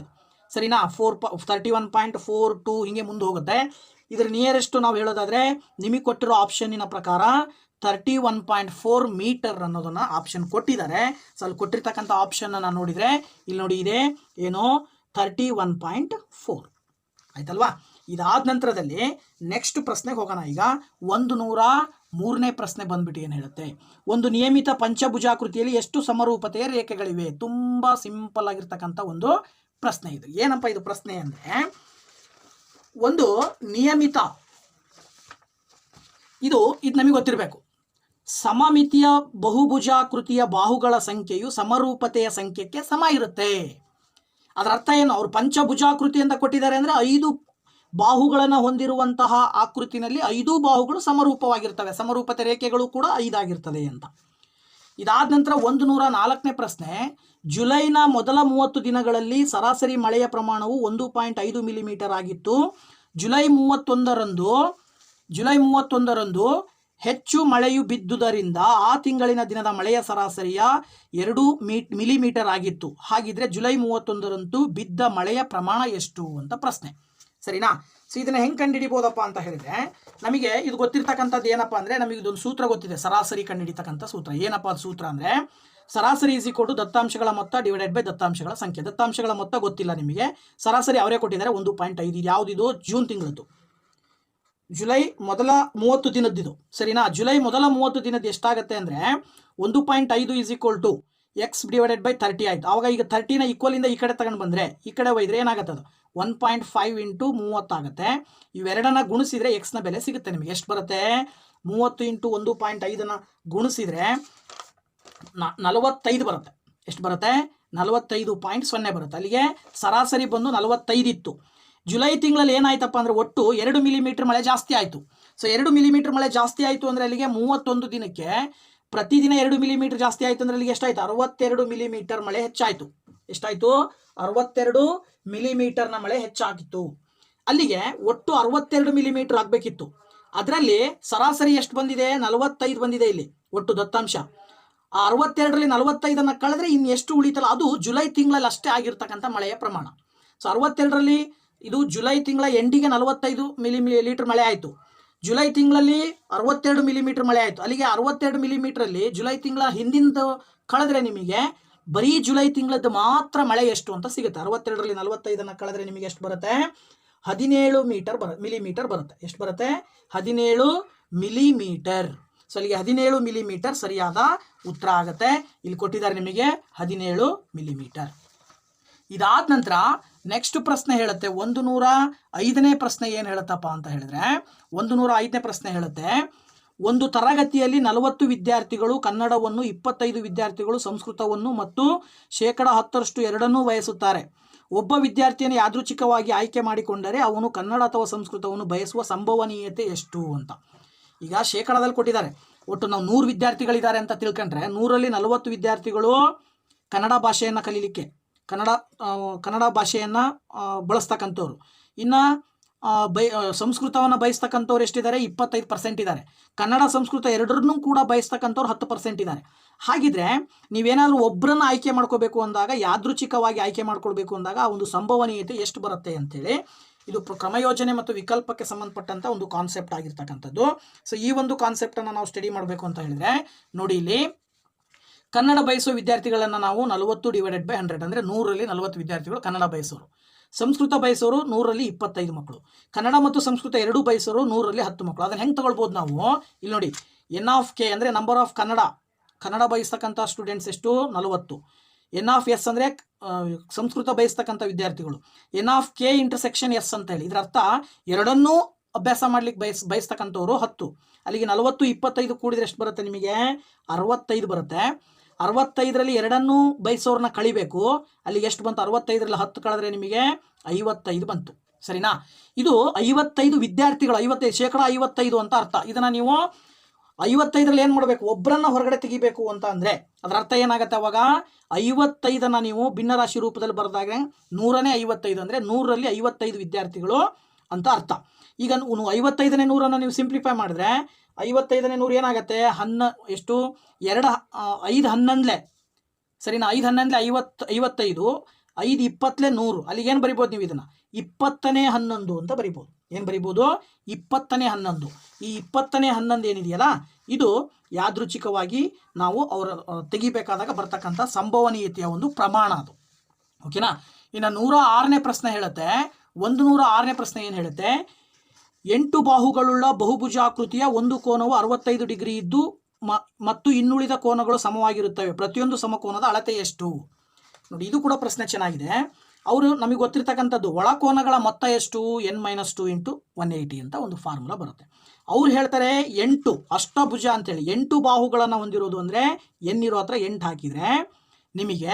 ಸರಿನಾ. 31.42 ಹಿಂಗೆ ಮುಂದೆ ಹೋಗುತ್ತೆ. ಇದ್ರ ನಿಯರೆಸ್ಟ್ ನಾವು ಹೇಳೋದಾದರೆ ನಿಮಗೆ ಕೊಟ್ಟಿರೋ ಆಪ್ಷನ್ನಿನ ಪ್ರಕಾರ 31.4 ಮೀಟರ್ ಅನ್ನೋದನ್ನ ಆಪ್ಷನ್ ಕೊಟ್ಟಿದ್ದಾರೆ. ಸೊ ಅಲ್ಲಿ ಕೊಟ್ಟಿರ್ತಕ್ಕಂಥ ಆಪ್ಷನ್ನ ನೋಡಿದರೆ ಇಲ್ಲಿ ನೋಡಿ ಇದೆ ಏನು 31.4 ಆಯ್ತಲ್ವಾ. ಇದಾದ ನಂತರದಲ್ಲಿ ನೆಕ್ಸ್ಟ್ ಪ್ರಶ್ನೆಗೆ ಹೋಗೋಣ. ಈಗ 103ನೇ ಪ್ರಶ್ನೆ ಬಂದ್ಬಿಟ್ಟು ಏನು ಹೇಳುತ್ತೆ, ಒಂದು ನಿಯಮಿತ ಪಂಚಭುಜಾಕೃತಿಯಲ್ಲಿ ಎಷ್ಟು ಸಮರೂಪತೆಯ ರೇಖೆಗಳಿವೆ. ತುಂಬ ಸಿಂಪಲ್ ಆಗಿರ್ತಕ್ಕಂಥ ಒಂದು ಪ್ರಶ್ನೆ ಇದು. ಏನಪ್ಪ ಇದು ಪ್ರಶ್ನೆ ಅಂದರೆ, ಒಂದು ನಿಯಮಿತ ಇದು ನಮಗೆ ಗೊತ್ತಿರಬೇಕು. ಸಮಮಿತಿಯ ಬಹುಭುಜಾಕೃತಿಯ ಬಾಹುಗಳ ಸಂಖ್ಯೆಯು ಸಮರೂಪತೆಯ ಸಂಖ್ಯೆಗೆ ಸಮ ಇರುತ್ತೆ. ಅದರ ಅರ್ಥ ಏನು, ಅವರು ಪಂಚಭುಜಾಕೃತಿ ಅಂತ ಕೊಟ್ಟಿದ್ದಾರೆ ಅಂದರೆ 5 ಬಾಹುಗಳನ್ನು ಹೊಂದಿರುವಂತಹ ಆಕೃತಿನಲ್ಲಿ 5 ಬಾಹುಗಳು ಸಮರೂಪವಾಗಿರ್ತವೆ, ಸಮರೂಪತೆ ರೇಖೆಗಳು ಕೂಡ 5 ಆಗಿರ್ತದೆ ಅಂತ. ಇದಾದ ನಂತರ 104ನೇ ಪ್ರಶ್ನೆ, ಜುಲೈನ ಮೊದಲ 30 ದಿನಗಳಲ್ಲಿ ಸರಾಸರಿ ಮಳೆಯ ಪ್ರಮಾಣವು 1.5 ಮಿಲಿಮೀಟರ್ ಆಗಿತ್ತು. ಜುಲೈ 31ರಂದು ಹೆಚ್ಚು ಮಳೆಯು ಬಿದ್ದುದರಿಂದ ಆ ತಿಂಗಳಿನ ದಿನದ ಮಳೆಯ ಸರಾಸರಿಯ 2 ಮಿಲಿಮೀಟರ್ ಆಗಿತ್ತು. ಹಾಗಿದ್ರೆ ಜುಲೈ 31ರಂದು ಬಿದ್ದ ಮಳೆಯ ಪ್ರಮಾಣ ಎಷ್ಟು ಅಂತ ಪ್ರಶ್ನೆ ಸರಿನಾ. ಸೊ ಇದನ್ನ ಹೆಂಗೆ ಕಂಡುಹಿಡಿಬೋದಪ್ಪ ಅಂತ ಹೇಳಿದ್ರೆ, ನಮಗೆ ಇದು ಗೊತ್ತಿರ್ತಕ್ಕಂಥದ್ದು ಏನಪ್ಪ ಅಂದರೆ, ನಮಗೆ ಇದೊಂದು ಸೂತ್ರ ಗೊತ್ತಿದೆ, ಸರಾಸರಿ ಕಂಡುಹಿಡಿತಕ್ಕಂಥ ಸೂತ್ರ. ಏನಪ್ಪ ಅದು ಸೂತ್ರ ಅಂದರೆ, ಸರಾಸರಿ ಈಸ್ ಈಕ್ವಲ್ ಟು ದತ್ತಾಂಶಗಳ ಮೊತ್ತ ಡಿವೈಡೆಡ್ ಬೈ ದತ್ತಾಂಶಗಳ ಸಂಖ್ಯೆ. ದತ್ತಾಂಶಗಳ ಮೊತ್ತ ಗೊತ್ತಿಲ್ಲ ನಿಮಗೆ, ಸರಾಸರಿ ಅವರೇ ಕೊಟ್ಟಿದ್ದಾರೆ 1.5. ಯಾವುದಿದು, ಜೂನ್ ತಿಂಗಳದ್ದು, ಜುಲೈ ಮೊದಲ 30 ದಿನದ್ದಿದು ಸರಿನಾ. ಜುಲೈ ಮೊದಲ 30 ದಿನದ್ದು ಎಷ್ಟಾಗುತ್ತೆ ಅಂದರೆ 1.5 is equal to X divided by 30 ಆಯಿತು. ಆವಾಗ ಈಗ 30ನ ಈಕ್ವಲಿಂದ ಈ ಕಡೆ ತಗೊಂಡು ಬಂದರೆ ಈ ಕಡೆ ಒಯ್ದರೆ ಏನಾಗುತ್ತೆ, ಅದು 1.5 ಇಂಟು 30 ಆಗುತ್ತೆ. ಇವೆರಡನ್ನ ಗುಣಿಸಿದರೆ ಎಕ್ಸ್ನ ಬೆಲೆ ಸಿಗುತ್ತೆ ನಿಮಗೆ. ಎಷ್ಟು ಬರುತ್ತೆ, 30 ಇಂಟು 1.5ನ ಗುಣಿಸಿದರೆ 45 ಬರುತ್ತೆ. ಎಷ್ಟು ಬರುತ್ತೆ, 45.0 ಬರುತ್ತೆ. ಅಲ್ಲಿಗೆ ಸರಾಸರಿ ಬಂದು 45 ಇತ್ತು. ಜುಲೈ ತಿಂಗಳಲ್ಲಿ ಏನಾಯ್ತಪ್ಪ ಅಂದರೆ ಒಟ್ಟು 2 ಮಿಲಿಮೀಟರ್ ಮಳೆ ಜಾಸ್ತಿ ಆಯಿತು. ಸೊ 2 ಮಿಲಿಮೀಟರ್ ಮಳೆ ಜಾಸ್ತಿ ಆಯಿತು ಅಂದರೆ ಅಲ್ಲಿಗೆ 31 ದಿನಕ್ಕೆ ಪ್ರತಿದಿನ 2 ಮಿಲಿಮೀಟರ್ ಜಾಸ್ತಿ ಆಯಿತು ಅಂದರೆ ಅಲ್ಲಿಗೆ ಎಷ್ಟಾಯಿತು, 62 ಮಿಲಿಮೀಟರ್ ಮಳೆ ಹೆಚ್ಚಾಯಿತು. ಎಷ್ಟಾಯಿತು, 62 ಮಿಲಿಮೀಟರ್ನ ಮಳೆ ಹೆಚ್ಚಾಗಿತ್ತು. ಅಲ್ಲಿಗೆ ಒಟ್ಟು 62 ಮಿಲಿಮೀಟರ್ ಆಗಬೇಕಿತ್ತು. ಅದರಲ್ಲಿ ಸರಾಸರಿ ಎಷ್ಟು ಬಂದಿದೆ, 45 ಬಂದಿದೆ ಇಲ್ಲಿ ಒಟ್ಟು ದತ್ತಾಂಶ. ಆ 62ರಲ್ಲಿ 45ಅನ್ನು ಕಳೆದ್ರೆ ಇನ್ನು ಎಷ್ಟು ಉಳಿತಲ್ಲ, ಅದು ಜುಲೈ ತಿಂಗಳಲ್ಲಿ ಅಷ್ಟೇ ಆಗಿರ್ತಕ್ಕಂಥ ಮಳೆಯ ಪ್ರಮಾಣ. ಸೊ 62ರಲ್ಲಿ ಇದು ಜುಲೈ ತಿಂಗಳ ಎಂಡಿಗೆ 45 ಮಿಲಿಮೀಟರ್ ಮಳೆ ಆಯಿತು. ಜುಲೈ ತಿಂಗಳಲ್ಲಿ 62 ಮಿಲಿಮೀಟರ್ ಮಳೆ ಆಯಿತು. ಅಲ್ಲಿಗೆ 62 ಮಿಲಿಮೀಟ್ರಲ್ಲಿ ಜುಲೈ ತಿಂಗಳ ಹಿಂದಿಂದ ಕಳೆದ್ರೆ ನಿಮಗೆ ಬರೀ ಜುಲೈ ತಿಂಗಳದ್ದು ಮಾತ್ರ ಮಳೆ ಎಷ್ಟು ಅಂತ ಸಿಗುತ್ತೆ. 62ರಲ್ಲಿ 45ಅನ್ನು ಕಳೆದ್ರೆ ನಿಮಗೆ ಎಷ್ಟು ಬರುತ್ತೆ, 17 ಮಿಲಿಮೀಟರ್ ಬರುತ್ತೆ. ಎಷ್ಟು ಬರುತ್ತೆ, 17 ಮಿಲಿಮೀಟರ್. ಸೊ ಅಲ್ಲಿಗೆ 17 ಮಿಲಿಮೀಟರ್ ಸರಿಯಾದ ಉತ್ತರ ಆಗುತ್ತೆ. ಇಲ್ಲಿ ಕೊಟ್ಟಿದ್ದಾರೆ ನಿಮಗೆ 17 ಮಿಲಿಮೀಟರ್. ಇದಾದ ನಂತರ ನೆಕ್ಸ್ಟ್ ಪ್ರಶ್ನೆ ಹೇಳುತ್ತೆ, 105ನೇ ಪ್ರಶ್ನೆ ಏನು ಹೇಳುತ್ತಪ್ಪ ಅಂತ ಹೇಳಿದ್ರೆ, 105ನೇ ಪ್ರಶ್ನೆ ಹೇಳುತ್ತೆ, ಒಂದು ತರಗತಿಯಲ್ಲಿ 40 ವಿದ್ಯಾರ್ಥಿಗಳು ಕನ್ನಡವನ್ನು, 25 ವಿದ್ಯಾರ್ಥಿಗಳು ಸಂಸ್ಕೃತವನ್ನು ಮತ್ತು 10% ಎರಡನ್ನೂ ಬಯಸುತ್ತಾರೆ. ಒಬ್ಬ ವಿದ್ಯಾರ್ಥಿಯನ್ನು ಯಾದೃಚ್ಛಿಕವಾಗಿ ಆಯ್ಕೆ ಮಾಡಿಕೊಂಡರೆ ಅವನು ಕನ್ನಡ ಅಥವಾ ಸಂಸ್ಕೃತವನ್ನು ಬಯಸುವ ಸಂಭವನೀಯತೆ ಎಷ್ಟು ಅಂತ. ಈಗ ಶೇಕಡದಲ್ಲಿ ಕೊಟ್ಟಿದ್ದಾರೆ. ಒಟ್ಟು ನಾವು 100 ವಿದ್ಯಾರ್ಥಿಗಳಿದ್ದಾರೆ ಅಂತ ತಿಳ್ಕೊಂಡ್ರೆ 100ರಲ್ಲಿ 40 ವಿದ್ಯಾರ್ಥಿಗಳು ಕನ್ನಡ ಭಾಷೆಯನ್ನು ಕಲೀಲಿಕ್ಕೆ, ಕನ್ನಡ ಭಾಷೆಯನ್ನು ಬಳಸ್ತಕ್ಕಂಥವ್ರು. ಇನ್ನು ಸಂಸ್ಕೃತವನ್ನು ಬಯಸ್ತಕ್ಕಂಥವ್ರು ಎಷ್ಟಿದ್ದಾರೆ, 25% ಇದ್ದಾರೆ. ಕನ್ನಡ ಸಂಸ್ಕೃತ ಎರಡರನ್ನೂ ಕೂಡ ಬಯಸ್ತಕ್ಕಂಥವ್ರು 10% ಇದ್ದಾರೆ. ಹಾಗಿದ್ರೆ ನೀವೇನಾದರೂ ಒಬ್ಬರನ್ನು ಆಯ್ಕೆ ಮಾಡ್ಕೋಬೇಕು ಅಂದಾಗ, ಯಾದೃಚ್ಛಿಕವಾಗಿ ಆಯ್ಕೆ ಮಾಡ್ಕೊಳ್ಬೇಕು ಅಂದಾಗ ಆ ಒಂದು ಸಂಭವನೀಯತೆ ಎಷ್ಟು ಬರುತ್ತೆ ಅಂತೇಳಿ, ಇದು ಕ್ರಮಯೋಜನೆ ಮತ್ತು ವಿಕಲ್ಪಕ್ಕೆ ಸಂಬಂಧಪಟ್ಟಂಥ ಒಂದು ಕಾನ್ಸೆಪ್ಟ್ ಆಗಿರ್ತಕ್ಕಂಥದ್ದು. ಸೊ ಈ ಒಂದು ಕಾನ್ಸೆಪ್ಟನ್ನು ನಾವು ಸ್ಟಡಿ ಮಾಡಬೇಕು ಅಂತ ಹೇಳಿದರೆ ನೋಡಿ, ಇಲ್ಲಿ ಕನ್ನಡ ಬಯಸೋ ವಿದ್ಯಾರ್ಥಿಗಳನ್ನು ನಾವು 40 ಡಿವೈಡೆಡ್ ಬೈ 100 ಅಂದರೆ 100ರಲ್ಲಿ 40 ವಿದ್ಯಾರ್ಥಿಗಳು ಕನ್ನಡ ಬಯಸೋರು. ಸಂಸ್ಕೃತ ಬಯಸೋರು 100ರಲ್ಲಿ 25 ಮಕ್ಕಳು. ಕನ್ನಡ ಮತ್ತು ಸಂಸ್ಕೃತ ಎರಡೂ ಬಯಸೋರು 100ರಲ್ಲಿ 10 ಮಕ್ಕಳು. ಅದನ್ನು ಹೆಂಗೆ ತಗೊಳ್ಬೋದು ನಾವು, ಇಲ್ಲಿ ನೋಡಿ, ಎನ್ ಆಫ್ ಕೆ ಅಂದರೆ ನಂಬರ್ ಆಫ್ ಕನ್ನಡ ಬಯಸ್ತಕ್ಕಂಥ ಸ್ಟೂಡೆಂಟ್ಸ್ ಎಷ್ಟು, 40. ಎನ್ ಆಫ್ ಎಸ್ ಅಂದರೆ ಸಂಸ್ಕೃತ ಬಯಸ್ತಕ್ಕಂಥ ವಿದ್ಯಾರ್ಥಿಗಳು. N of K intersection S ಅಂತ ಹೇಳಿ, ಇದರ ಅರ್ಥ ಎರಡನ್ನೂ ಅಭ್ಯಾಸ ಮಾಡ್ಲಿಕ್ಕೆ ಬಯಸ್ತಕ್ಕಂಥವ್ರು 10. ಅಲ್ಲಿಗೆ 40 25 ಕೂಡಿದ್ರೆ ಎಷ್ಟು ಬರುತ್ತೆ ನಿಮಗೆ, 65 ಬರುತ್ತೆ. 65ರಲ್ಲಿ ಎರಡನ್ನೂ ಬಯಸೋರನ್ನ ಕಳಿಬೇಕು. ಅಲ್ಲಿಗೆ ಎಷ್ಟು ಬಂತು, 65ರಲ್ಲಿ 10 ಕಳೆದ್ರೆ ನಿಮಗೆ 55 ಬಂತು. ಸರಿನಾ. ಇದು 55 ವಿದ್ಯಾರ್ಥಿಗಳು, 55% ಅಂತ ಅರ್ಥ. ಇದನ್ನು ನೀವು 55ರಲ್ಲಿ ಏನು ಮಾಡಬೇಕು, ಒಬ್ಬರನ್ನ ಹೊರಗಡೆ ತೆಗಿಬೇಕು ಅಂತ ಅಂದರೆ ಅದರ ಅರ್ಥ ಏನಾಗುತ್ತೆ, ಅವಾಗ 55ಅನ್ನು ನೀವು ಭಿನ್ನರಾಶಿ ರೂಪದಲ್ಲಿ ಬರೆದಾಗ 100ನೇ 55 ಅಂದರೆ 100ರಲ್ಲಿ 55 ವಿದ್ಯಾರ್ಥಿಗಳು ಅಂತ ಅರ್ಥ. ಈಗ 55ನೇ ನೂರನ್ನು ನೀವು ಸಿಂಪ್ಲಿಫೈ ಮಾಡಿದ್ರೆ 55ನೇ ನೂರು ಏನಾಗುತ್ತೆ ಎಷ್ಟು 5 11 ಸರಿನಾ 5 11 55 5 20 100 ಅಲ್ಲಿಗೆ ಏನು ಬರಿಬೋದು ನೀವು ಇದನ್ನು 20ನೇ 11 ಅಂತ ಬರಿಬೋದು. ಏನು ಬರಿಬೋದು 20ನೇ 11. ಈ 20ನೇ 11 ಏನಿದೆಯಲ್ಲ ಇದು ಯಾದೃಚ್ಛಿಕವಾಗಿ ನಾವು ಅವರ ತೆಗಿಬೇಕಾದಾಗ ಬರ್ತಕ್ಕಂಥ ಸಂಭವನೀಯತೆಯ ಒಂದು ಪ್ರಮಾಣ ಅದು. ಓಕೆನಾ. ಇನ್ನು 106ನೇ ಪ್ರಶ್ನೆ ಹೇಳುತ್ತೆ 106ನೇ ಪ್ರಶ್ನೆ ಏನು ಹೇಳುತ್ತೆ 8 ಬಾಹುಗಳುಳ್ಳ ಬಹುಭುಜಾಕೃತಿಯ ಒಂದು ಕೋನವು 65 ಡಿಗ್ರಿ ಇದ್ದು ಮತ್ತು ಇನ್ನುಳಿದ ಕೋನಗಳು ಸಮವಾಗಿರುತ್ತವೆ. ಪ್ರತಿಯೊಂದು ಸಮಕೋನದ ಅಳತೆ ಎಷ್ಟು? ನೋಡಿ, ಇದು ಕೂಡ ಪ್ರಶ್ನೆ ಚೆನ್ನಾಗಿದೆ. ಅವರು ನಮಗೆ ಗೊತ್ತಿರ್ತಕ್ಕಂಥದ್ದು ಒಳಕೋನಗಳ ಮೊತ್ತ ಎಷ್ಟು n-2 × 180 ಅಂತ ಒಂದು ಫಾರ್ಮುಲಾ ಬರುತ್ತೆ. ಅವ್ರು ಹೇಳ್ತಾರೆ 8 ಅಷ್ಟಭುಜ ಅಂತೇಳಿ 8 ಬಾಹುಗಳನ್ನು ಹೊಂದಿರೋದು ಅಂದರೆ n ಇರೋ ಹತ್ರ 8 ಹಾಕಿದರೆ ನಿಮಗೆ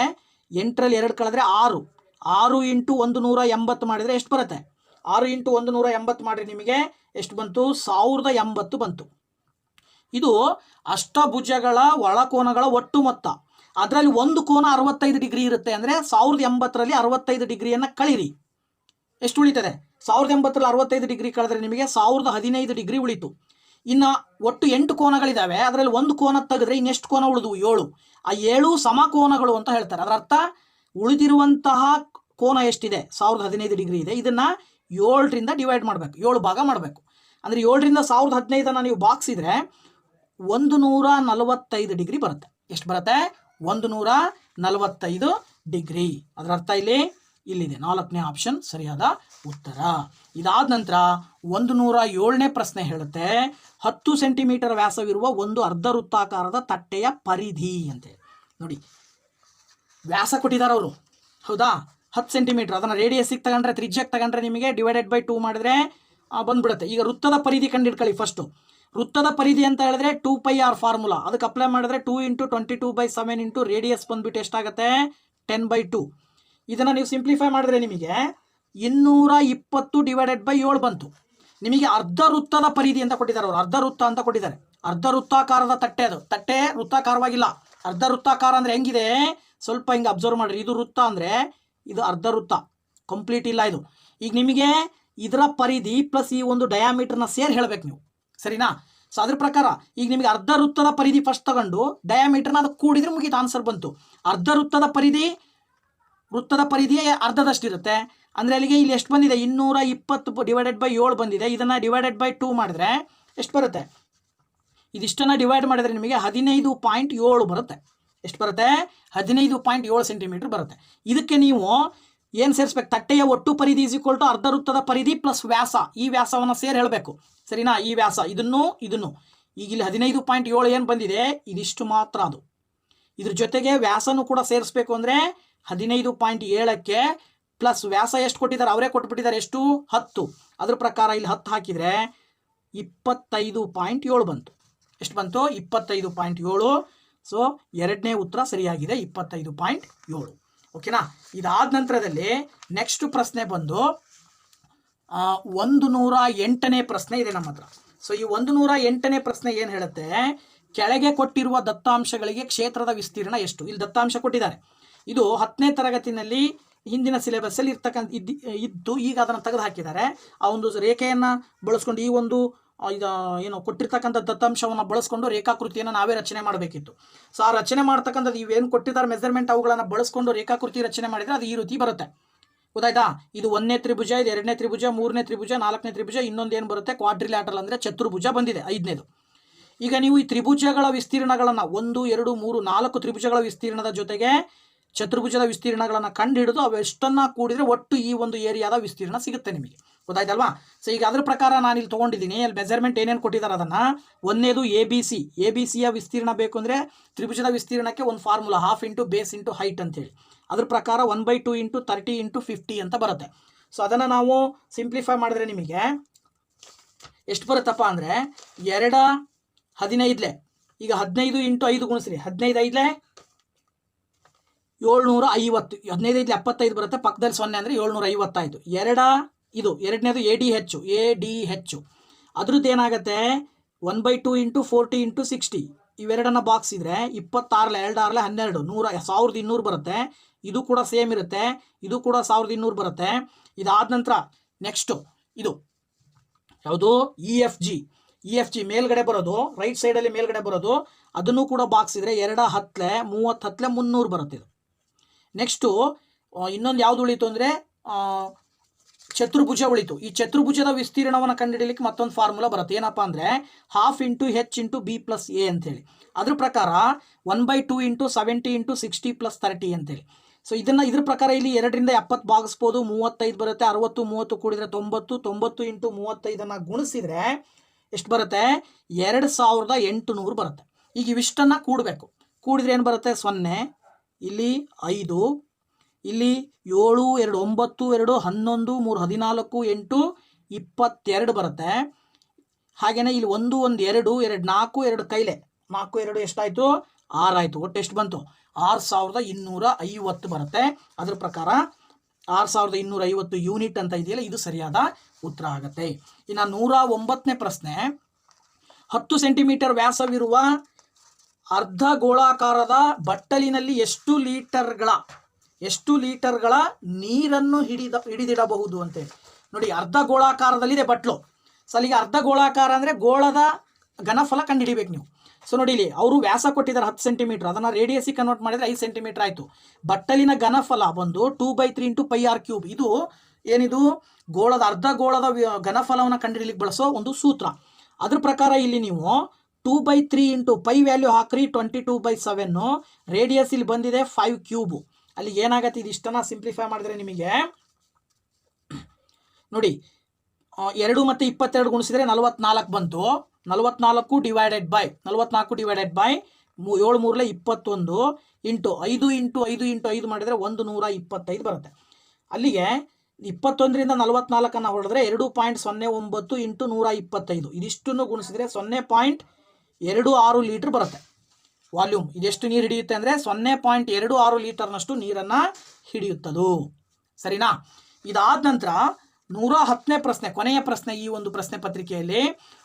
8ರಲ್ಲಿ 2 ಕಳೆದ್ರೆ 6 × 180 ಮಾಡಿದರೆ ಎಷ್ಟು ಬರುತ್ತೆ? 6 × 180 ಮಾಡಿದ್ರೆ ನಿಮಗೆ ಎಷ್ಟು ಬಂತು? 1080 ಬಂತು. ಇದು ಅಷ್ಟಭುಜಗಳ ಒಳಕೋನಗಳ ಒಟ್ಟು ಮೊತ್ತ. ಅದರಲ್ಲಿ ಒಂದು ಕೋನ 65 ಡಿಗ್ರಿ ಇರುತ್ತೆ ಅಂದರೆ 1080ರಲ್ಲಿ 65 ಡಿಗ್ರಿಯನ್ನು ಕಳೀರಿ, ಎಷ್ಟು ಉಳಿತದೆ? 1080ರಲ್ಲಿ 65 ಡಿಗ್ರಿ ಕಳೆದ್ರೆ ನಿಮಗೆ 1015 ಡಿಗ್ರಿ ಉಳಿತು. ಇನ್ನು ಒಟ್ಟು 8 ಕೋನಗಳಿದ್ದಾವೆ, ಅದರಲ್ಲಿ ಒಂದು ಕೋನ ತೆಗೆದ್ರೆ ಇನ್ನೆಷ್ಟು ಕೋನ ಉಳಿದು? 7. ಆ 7 ಸಮಕೋನಗಳು ಅಂತ ಹೇಳ್ತಾರೆ. ಅದರ ಅರ್ಥ ಉಳಿದಿರುವಂತಹ ಕೋನ ಎಷ್ಟಿದೆ? 1015 ಡಿಗ್ರಿ ಇದೆ. ಇದನ್ನು 7ರಿಂದ ಡಿವೈಡ್ ಮಾಡಬೇಕು, 7 ಭಾಗ ಮಾಡಬೇಕು. ಅಂದರೆ 7ರಿಂದ 1015 ನೀವು ಬಾಗಿಸಿದ್ರೆ 145 ಡಿಗ್ರಿ ಬರುತ್ತೆ. ಎಷ್ಟು ಬರುತ್ತೆ? 145 ಡಿಗ್ರಿ. ಅದರ ಅರ್ಥ ಇಲ್ಲಿದೆ 4ನೇ ಆಪ್ಷನ್ ಸರಿಯಾದ ಉತ್ತರ. ಇದಾದ ನಂತರ 107ನೇ ಪ್ರಶ್ನೆ ಹೇಳುತ್ತೆ 10 ಸೆಂಟಿಮೀಟರ್ ವ್ಯಾಸವಿರುವ ಒಂದು ಅರ್ಧ ವೃತ್ತಾಕಾರದ ತಟ್ಟೆಯ ಪರಿಧಿ ಅಂತೇಳಿ. ನೋಡಿ, ವ್ಯಾಸ ಕೊಟ್ಟಿದ್ದಾರೆ ಅವರು, ಹೌದಾ? 10 ಸೆಂಟಿಮೀಟರ್. ಅದನ್ನು ರೇಡಿಯಸ್ಸಿಗೆ ತಗೊಂಡ್ರೆ, ತ್ರಿಜ್ಯಕ್ಕೆ ತಗೊಂಡ್ರೆ ನಿಮಗೆ ಡಿವೈಡೆಡ್/2 ಮಾಡಿದ್ರೆ ಬಂದ್ಬಿಡುತ್ತೆ. ಈಗ ವೃತ್ತದ ಪರಿಧಿ ಕಂಡಿಡ್ಕೊಳ್ಳಿ. ಫಸ್ಟು ವೃತ್ತದ ಪರಿಧಿ ಅಂತ ಹೇಳಿದ್ರೆ 2πr ಫಾರ್ಮುಲಾ, ಅದಕ್ಕೆ ಅಪ್ಲೈ ಮಾಡಿದ್ರೆ 2 × 22/7 ಇಂಟು ರೇಡಿಯಸ್ ಬಂದ್ಬಿಟ್ಟು ಎಷ್ಟಾಗುತ್ತೆ? 10/2. ಇದನ್ನು ನೀವು ಸಿಂಪ್ಲಿಫೈ ಮಾಡಿದ್ರೆ ನಿಮಗೆ 220 /7 ಬಂತು. ನಿಮಗೆ ಅರ್ಧ ವೃತ್ತದ ಪರಿಧಿ ಅಂತ ಕೊಟ್ಟಿದ್ದಾರೆ ಅವರು, ಅರ್ಧ ವೃತ್ತ ಅಂತ ಕೊಟ್ಟಿದ್ದಾರೆ. ಅರ್ಧ ವೃತ್ತಾಕಾರದ ತಟ್ಟೆ, ಅದು ತಟ್ಟೆ ವೃತ್ತಾಕಾರವಾಗಿಲ್ಲ. ಅರ್ಧ ವೃತ್ತಾಕಾರ ಅಂದರೆ ಹೆಂಗಿದೆ? ಸ್ವಲ್ಪ ಹಿಂಗೆ ಅಬ್ಸರ್ವ್ ಮಾಡಿರಿ. ಇದು ವೃತ್ತ ಅಂದರೆ ಇದು ಅರ್ಧ ವೃತ್ತ, ಕಂಪ್ಲೀಟ್ ಇಲ್ಲ ಇದು. ಈಗ ನಿಮಗೆ ಇದರ ಪರಿಧಿ ಪ್ಲಸ್ ಈ ಒಂದು ಡಯಾಮೀಟರ್ನ ಸೇರಿ ಹೇಳಬೇಕು ನೀವು, ಸರಿನಾ? ಸೊ ಅದ್ರ ಪ್ರಕಾರ ಈಗ ನಿಮಗೆ ಅರ್ಧ ವೃತ್ತದ ಪರಿಧಿ ಫಸ್ಟ್ ತಗೊಂಡು ಡಯಾಮೀಟರ್ನ ಅದಕ್ಕೆ ಕೂಡಿದ್ರೆ ಮುಗಿದು ಆನ್ಸರ್ ಬಂತು. ಅರ್ಧ ವೃತ್ತದ ಪರಿಧಿಯೇ ಅರ್ಧದಷ್ಟಿರುತ್ತೆ. ಅಂದರೆ ಅಲ್ಲಿಗೆ ಇಲ್ಲಿ ಎಷ್ಟು ಬಂದಿದೆ? 220 /7 ಬಂದಿದೆ. ಇದನ್ನು /2 ಮಾಡಿದ್ರೆ ಎಷ್ಟು ಬರುತ್ತೆ? ಇದಿಷ್ಟನ್ನು ಡಿವೈಡ್ ಮಾಡಿದರೆ ನಿಮಗೆ 15.7 ಬರುತ್ತೆ. ಎಷ್ಟು ಬರುತ್ತೆ? 15.7 ಸೆಂಟಿಮೀಟರ್ ಬರುತ್ತೆ. ಇದಕ್ಕೆ ನೀವು ಏನು ಸೇರಿಸ್ಬೇಕು? ತಟ್ಟೆಯ ಒಟ್ಟು ಪರಿಧಿ = ಅರ್ಧ ವೃತ್ತದ ಪರಿಧಿ ಪ್ಲಸ್ ವ್ಯಾಸ. ಈ ವ್ಯಾಸವನ್ನು ಸೇರಿ ಹೇಳಬೇಕು, ಸರಿನಾ? ಈ ವ್ಯಾಸ ಇದನ್ನು ಈಗ ಇಲ್ಲಿ 15.7 ಏನು ಬಂದಿದೆ ಇದಿಷ್ಟು ಮಾತ್ರ. ಅದು ಇದ್ರ ಜೊತೆಗೆ ವ್ಯಾಸನೂ ಕೂಡ ಸೇರಿಸ್ಬೇಕು ಅಂದರೆ 15.7ಕ್ಕೆ ಪ್ಲಸ್ ವ್ಯಾಸ ಎಷ್ಟು ಕೊಟ್ಟಿದ್ದಾರೆ? ಅವರೇ ಕೊಟ್ಬಿಟ್ಟಿದ್ದಾರೆ. ಎಷ್ಟು? 10. ಅದ್ರ ಪ್ರಕಾರ ಇಲ್ಲಿ 10 ಹಾಕಿದರೆ 25.7 ಬಂತು. ಎಷ್ಟು ಬಂತು? 25.7. ಸೊ ಎರಡನೇ ಉತ್ತರ ಸರಿಯಾಗಿದೆ, 25.7. ಓಕೆನಾ. ಇದಾದ ನಂತರದಲ್ಲಿ ನೆಕ್ಸ್ಟ್ ಪ್ರಶ್ನೆ ಬಂದು 108ನೇ ಪ್ರಶ್ನೆ ಇದೆ ನಮ್ಮ ಹತ್ರ. ಸೊ ಈ 108ನೇ ಪ್ರಶ್ನೆ ಏನು ಹೇಳುತ್ತೆ? ಕೆಳಗೆ ಕೊಟ್ಟಿರುವ ದತ್ತಾಂಶಗಳಿಗೆ ಕ್ಷೇತ್ರದ ವಿಸ್ತೀರ್ಣ ಎಷ್ಟು? ಇಲ್ಲಿ ದತ್ತಾಂಶ ಕೊಟ್ಟಿದ್ದಾರೆ. ಇದು 10ನೇ ತರಗತಿನಲ್ಲಿ ಹಿಂದಿನ ಸಿಲೆಬಸ್ಸಲ್ಲಿ ಇದ್ದು ಈಗ ಅದನ್ನು ತೆಗೆದು ಹಾಕಿದ್ದಾರೆ. ಆ ಒಂದು ರೇಖೆಯನ್ನು ಬಳಸ್ಕೊಂಡು ಈ ಒಂದು ಏನು ಕೊಟ್ಟಿರ್ತಕ್ಕಂಥ ದತ್ತಾಂಶವನ್ನು ಬಳಸ್ಕೊಂಡು ರೇಖಾಕೃತಿಯನ್ನು ನಾವೇ ರಚನೆ ಮಾಡಬೇಕಿತ್ತು. ಸೊ ಆ ರಚನೆ ಮಾಡ್ತಕ್ಕಂಥದ್ದು ಇವೇನು ಕೊಟ್ಟಿದ್ದಾರೆ ಮೆಜರ್ಮೆಂಟ್, ಅವುಗಳನ್ನು ಬಳಸ್ಕೊಂಡು ರೇಖಾಕೃತಿ ರಚನೆ ಮಾಡಿದರೆ ಅದು ಈ ರೀತಿ ಬರುತ್ತೆ. ಗೊತ್ತಾಯ್ತಾ? ಇದು 1ನೇ ತ್ರಿಭುಜ, ಇದು 2ನೇ ತ್ರಿಭುಜ, 3ನೇ ತ್ರಿಭುಜ, 4ನೇ ತ್ರಿಭುಜ, ಇನ್ನೊಂದು ಏನು ಬರುತ್ತೆ? ಕ್ವಾಡ್ರಿಲ್ಯಾಟರಲ್ ಅಂದರೆ ಚತುರ್ಭುಜ ಬಂದಿದೆ 5ನೇದು. ಈಗ ನೀವು ಈ ತ್ರಿಭುಜಗಳ ವಿಸ್ತೀರ್ಣಗಳನ್ನು 1, 2, 3, 4 ತ್ರಿಭುಜಗಳ ವಿಸ್ತೀರ್ಣದ ಜೊತೆಗೆ ಚತುರ್ಭುಜದ ವಿಸ್ತೀರ್ಣಗಳನ್ನು ಕಂಡು ಹಿಡಿದು ಅವೆಷ್ಟನ್ನು ಕೂಡಿದರೆ ಒಟ್ಟು ಈ ಒಂದು ಏರಿಯಾದ ವಿಸ್ತೀರ್ಣ ಸಿಗುತ್ತೆ ನಿಮಗೆ. ಗೊತ್ತಾಯ್ತಲ್ವಾ? ಸೊ ಈಗ ಅದ್ರ ಪ್ರಕಾರ ನಾನು ಇಲ್ಲಿ ತೊಗೊಂಡಿದ್ದೀನಿ. ಅಲ್ಲಿ ಮೆಜರ್ಮೆಂಟ್ ಏನೇನು ಕೊಟ್ಟಿದ್ದಾರೆ ಅದನ್ನು. 1ನೇದು ಎ ಬಿ ಸಿಯ ವಿಸ್ತೀರ್ಣ ಬೇಕು ಅಂದರೆ ತ್ರಿಭುಜದ ವಿಸ್ತೀರ್ಣಕ್ಕೆ ಒಂದು ಫಾರ್ಮುಲಾ, ½ × ಬೇಸ್ × ಹೈಟ್ ಅಂತೇಳಿ. ಅದ್ರ ಪ್ರಕಾರ 1/2 × 30 × 50 ಅಂತ ಬರುತ್ತೆ. ಸೊ ಅದನ್ನು ನಾವು ಸಿಂಪ್ಲಿಫೈ ಮಾಡಿದ್ರೆ ನಿಮಗೆ ಎಷ್ಟು ಬರುತ್ತಪ್ಪ ಅಂದರೆ 2 15 ಈಗ 15 × 5 ಗುಣಿಸ್ರಿ. 15 5 750. 15 5 75 ಬರುತ್ತೆ. ಪಕ್ಕದಲ್ಲಿ 0 ಅಂದರೆ 750 ಆಯಿತು. ಎರಡನೇದು ಎ ಡಿ ಹೆಚ್ಚು ಅದ್ರದ್ದು ಏನಾಗುತ್ತೆ? 1/2 × 40 × 60. ಇವೆರಡನ್ನು ಬಾಕ್ಸಿದ್ರೆ 26 2 6 12 1200 ಬರುತ್ತೆ. ಇದು ಕೂಡ ಸೇಮ್ ಇರುತ್ತೆ. ಇದು ಕೂಡ 1200 ಬರುತ್ತೆ. ಇದಾದ ನಂತರ ನೆಕ್ಸ್ಟು ಇದು ಯಾವುದು EFG ಮೇಲ್ಗಡೆ ಬರೋದು, ರೈಟ್ ಸೈಡಲ್ಲಿ ಮೇಲ್ಗಡೆ ಬರೋದು, ಅದನ್ನು ಕೂಡ ಬಾಗಿಸಿದ್ರೆ 2 ಹತ್ತಲೆ 30 ಹತ್ತಲೆ 300 ಬರುತ್ತೆ ಇದು. ನೆಕ್ಸ್ಟು ಇನ್ನೊಂದು ಯಾವುದು ಉಳಿತು ಅಂದರೆ ಚತುರ್ಭುಜ ಉಳಿತು. ಈ ಚತುರ್ಭುಜದ ವಿಸ್ತೀರ್ಣವನ್ನು ಕಂಡುಹಿಡಿಯಲಿಕ್ಕೆ ಮತ್ತೊಂದು ಫಾರ್ಮುಲಾ ಬರುತ್ತೆ. ಏನಪ್ಪ ಅಂದರೆ 12 × H × B + A ಅಂತೇಳಿ. ಅದ್ರ ಪ್ರಕಾರ 1/2 × 70 × 60 + 30 ಅಂತೇಳಿ. ಸೊ ಇದ್ರ ಪ್ರಕಾರ ಇಲ್ಲಿ 2 ರಿಂದ 70 ಭಾಗಿಸ್ಬೋದು, 35 ಬರುತ್ತೆ. 60 30 ಕೂಡಿದ್ರೆ 90, 90 × 35 ಗುಣಿಸಿದ್ರೆ ಎಷ್ಟು ಬರುತ್ತೆ? 2800 ಬರುತ್ತೆ. ಈಗ ಇವಿಷ್ಟನ್ನು ಕೂಡಬೇಕು. ಕೂಡಿದ್ರೆ ಏನು ಬರುತ್ತೆ? 0, ಇಲ್ಲಿ 5, ಇಲ್ಲಿ 7 2 9 2 11 3 14 8 22 ಬರುತ್ತೆ. ಹಾಗೆಯೇ ಇಲ್ಲಿ 1 1 2 2 4 2 ಕೈಲೆ 4 2 ಎಷ್ಟಾಯಿತು? 6 ಆಯಿತು. ಒಟ್ಟು ಎಷ್ಟು ಬಂತು? 6250 ಬರುತ್ತೆ. ಅದ್ರ ಪ್ರಕಾರ 6250 ಯೂನಿಟ್ ಅಂತ ಇದೆಯಲ್ಲ, ಇದು ಸರಿಯಾದ ಉತ್ತರ ಆಗುತ್ತೆ. ಇನ್ನು 109ನೇ ಪ್ರಶ್ನೆ, 10 ಸೆಂಟಿಮೀಟರ್ ವ್ಯಾಸವಿರುವ ಅರ್ಧ ಗೋಳಾಕಾರದ ಬಟ್ಟಲಿನಲ್ಲಿ ಎಷ್ಟು ಲೀಟರ್ಗಳ ನೀರನ್ನು ಹಿಡಿದಿಡಬಹುದು ಅಂತೇಳಿ. ನೋಡಿ, ಅರ್ಧ ಗೋಳಾಕಾರದಲ್ಲಿದೆ ಬಟ್ಲು. ಸೊ ಅಲ್ಲಿಗೆ ಅರ್ಧ ಗೋಳಾಕಾರ ಅಂದರೆ ಗೋಳದ ಘನಫಲ ಕಂಡುಹಿಡಿಬೇಕು ನೀವು. ಸೊ ನೋಡಿ, ಇಲ್ಲಿ ಅವರು ವ್ಯಾಸ ಕೊಟ್ಟಿದ್ದಾರೆ 10 ಸೆಂಟಿಮೀಟರ್, ಅದನ್ನು ರೇಡಿಯಸ್ಸಿಗೆ ಕನ್ವರ್ಟ್ ಮಾಡಿದರೆ 5 ಸೆಂಟಿಮೀಟರ್ ಆಯಿತು. ಬಟ್ಟಲಿನ ಘನಫಲ ಬಂದು 2/3 × πr³. ಇದು ಏನಿದು ಅರ್ಧ ಗೋಳದ ಘನಫಲವನ್ನು ಕಂಡುಹಿಡಿಯಲಿಕ್ಕೆ ಬಳಸೋ ಒಂದು ಸೂತ್ರ. ಅದ್ರ ಪ್ರಕಾರ ಇಲ್ಲಿ ನೀವು 2/3 × π ವ್ಯಾಲ್ಯೂ ಹಾಕ್ರಿ, 22/7. ರೇಡಿಯಸ್ ಇಲ್ಲಿ ಬಂದಿದೆ 5³ ಅಲ್ಲಿ ಏನಾಗತ್ತೆ? ಇದಿಷ್ಟನ್ನು ಸಿಂಪ್ಲಿಫೈ ಮಾಡಿದ್ರೆ ನಿಮಗೆ ನೋಡಿ 2 ಮತ್ತು 22 ಗುಣಿಸಿದರೆ 44 ಬಂತು. 44 ಡಿವೈಡೆಡ್ ಬೈ 7 3 21 ಇಂಟು 5 × 5 × 5 ಮಾಡಿದರೆ 125 ಬರುತ್ತೆ. ಅಲ್ಲಿಗೆ 21ರಿಂದ 44 ಹೊಡೆದ್ರೆ 2.09 ಇಂಟು 125 ಇದಿಷ್ಟನ್ನು ಗುಣಿಸಿದರೆ 0.26 ಲೀಟರ್ ಬರುತ್ತೆ ವಾಲ್ಯೂಮ್. ಇದೆಷ್ಟು ನೀರು ಹಿಡಿಯುತ್ತೆ ಅಂದರೆ 0.26 ಲೀಟರ್ನಷ್ಟು ನೀರನ್ನು ಹಿಡಿಯುತ್ತದು. ಸರಿನಾ? ಇದಾದ ನಂತರ 110ನೇ ಪ್ರಶ್ನೆ, ಕೊನೆಯ ಪ್ರಶ್ನೆ ಈ ಒಂದು ಪ್ರಶ್ನೆ ಪತ್ರಿಕೆಯಲ್ಲಿ.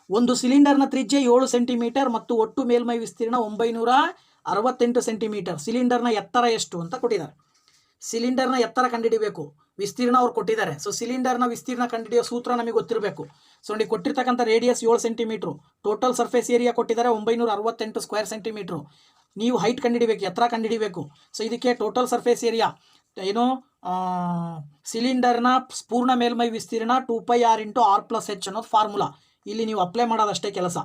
ಒಂದು ಸಿಲಿಂಡರ್ನ ತ್ರಿಜ್ಯ 7 ಸೆಂಟಿಮೀಟರ್ ಮತ್ತು ಒಟ್ಟು ಮೇಲ್ಮೈ ವಿಸ್ತೀರ್ಣ 968 ಸೆಂಟಿಮೀಟರ್. ಸಿಲಿಂಡರ್ನ ಎತ್ತರ ಎಷ್ಟು ಅಂತ ಕೊಟ್ಟಿದ್ದಾರೆ. ಸಿಲಿಂಡರ್ನ ಎತ್ತರ ಕಂಡುಹಿಡಿಬೇಕು, ವಿಸ್ತೀರ್ಣ ಅವ್ರು ಕೊಟ್ಟಿದ್ದಾರೆ. ಸೊ ಸಿಲಿಂಡರ್ನ ವಿಸ್ತೀರ್ಣ ಕಂಡುಹಿಡಿಯೋ ಸೂತ್ರ ನಮಗೆ ಗೊತ್ತಿರಬೇಕು. ಸೊ ನೋಡಿ, ಕೊಟ್ಟಿರ್ತಕ್ಕಂಥ radius 7 centimetre, total surface area ಕೊಟ್ಟಿದ್ದಾರೆ 968 ಸ್ಕ್ವೇರ್ ಸೆಂಟಿಮೀಟ್ರು. ನೀವು ಹೈಟ್ ಕಂಡುಹಿಡಿಬೇಕು, ಎತ್ತರ ಕಂಡುಹಿಡಿಬೇಕು. ಸೊ ಇದಕ್ಕೆ ಟೋಟಲ್ ಸರ್ಫೇಸ್ ಏರಿಯಾ ಏನು, ಸಿಲಿಂಡರ್ನ ಪೂರ್ಣ ಮೇಲ್ಮೈ ವಿಸ್ತೀರ್ಣ 2πr × r + h ಅನ್ನೋದು ಫಾರ್ಮುಲಾ. ಇಲ್ಲಿ ನೀವು ಅಪ್ಲೈ ಮಾಡೋದಷ್ಟೇ ಕೆಲಸ.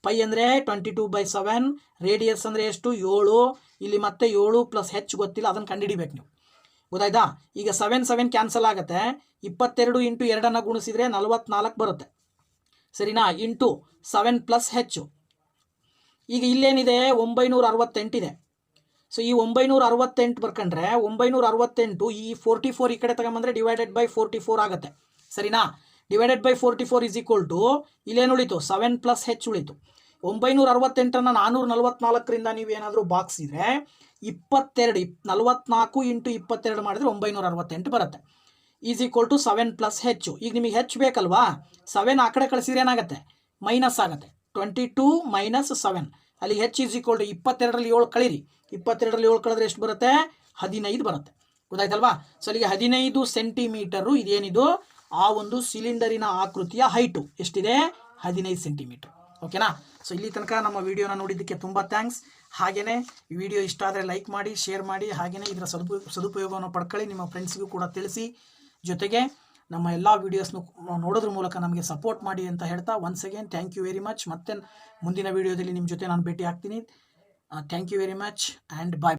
ಪೈ ಅಂದರೆ 22/7, ರೇಡಿಯಸ್ ಅಂದರೆ ಎಷ್ಟು? 7. ಇಲ್ಲಿ ಮತ್ತೆ 7 + h ಗೊತ್ತಿಲ್ಲ, ಅದನ್ನು ಕಂಡುಹಿಡಿಬೇಕು ನೀವು. ಗೊತ್ತಾಯ್ತಾ? ಈಗ 7 7 ಕ್ಯಾನ್ಸಲ್ ಆಗುತ್ತೆ. 22 × 2 ಗುಣಿಸಿದರೆ 44 ಬರುತ್ತೆ. ಸರಿನಾ? Into 7 + h. ಈಗ ಇಲ್ಲೇನಿದೆ? 968 ಇದೆ. ಸೊ ಈ 968 ಬರ್ಕೊಂಡ್ರೆ 968 ಈ 44 ಈ ಕಡೆ ತಗೊಂಬಂದರೆ ಡಿವೈಡೆಡ್ ಬೈ 44 ಆಗುತ್ತೆ. ಸರಿನಾ? Divided by 44 is equal to ಇಲ್ಲೇನು ಉಳಿತು? 7 + h ಉಳಿತು. 968ನ್ನು 444ರಿಂದ ನೀವೇನಾದರೂ ಬಾಗಿಸಿದ್ರೆ 22 44 × 22 ಮಾಡಿದ್ರೆ 968 ಬರುತ್ತೆ. Is equal to 7 + h. ಈಗ ನಿಮಗೆ h ಬೇಕಲ್ವಾ? 7 ಆ ಕಡೆ ಕಳಿಸಿದ್ರೆ ಏನಾಗುತ್ತೆ? ಮೈನಸ್ ಆಗುತ್ತೆ. 22 - 7 ಅಲ್ಲಿ h ಈಸ್ ಈಕ್ವಲ್ ಟು 22ರಲ್ಲಿ 7 ಕಳೀರಿ. 22ರಲ್ಲಿ 7 ಕಳೆದ್ರೆ ಎಷ್ಟು ಬರುತ್ತೆ? 15 ಬರುತ್ತೆ. ಗೊತ್ತಾಯ್ತಲ್ವಾ? ಸೊ ಅಲ್ಲಿಗೆ 15 ಸೆಂಟಿಮೀಟರು ಇದೇನಿದು ಆ ಒಂದು ಸಿಲಿಂಡರಿನ ಆಕೃತಿಯ ಹೈಟು ಎಷ್ಟಿದೆ? 15 ಸೆಂಟಿಮೀಟರ್. ಓಕೆನಾ? ಸೊ ಇಲ್ಲಿ ತನಕ ನಮ್ಮ ವಿಡಿಯೋನ ನೋಡಿದ್ದಕ್ಕೆ ತುಂಬ ಥ್ಯಾಂಕ್ಸ್. ಹಾಗೆಯೇ ಈ ವಿಡಿಯೋ ಇಷ್ಟ ಆದರೆ ಲೈಕ್ ಮಾಡಿ, ಶೇರ್ ಮಾಡಿ, ಹಾಗೆಯೇ ಇದರ ಸದುಪಯೋಗವನ್ನು ಪಡ್ಕೊಳ್ಳಿ, ನಿಮ್ಮ ಫ್ರೆಂಡ್ಸ್ಗೂ ಕೂಡ ತಿಳಿಸಿ. ಜೊತೆಗೆ ನಮ್ಮ ಎಲ್ಲ ವೀಡಿಯೋಸ್ನು ನೋಡೋದ್ರ ಮೂಲಕ ನಮಗೆ ಸಪೋರ್ಟ್ ಮಾಡಿ ಅಂತ ಹೇಳ್ತಾ once again thank you very much. ಮತ್ತೆ ಮುಂದಿನ ವೀಡಿಯೋದಲ್ಲಿ ನಿಮ್ಮ ಜೊತೆ ನಾನು ಭೇಟಿ ಆಗ್ತೀನಿ. Thank you very much and bye.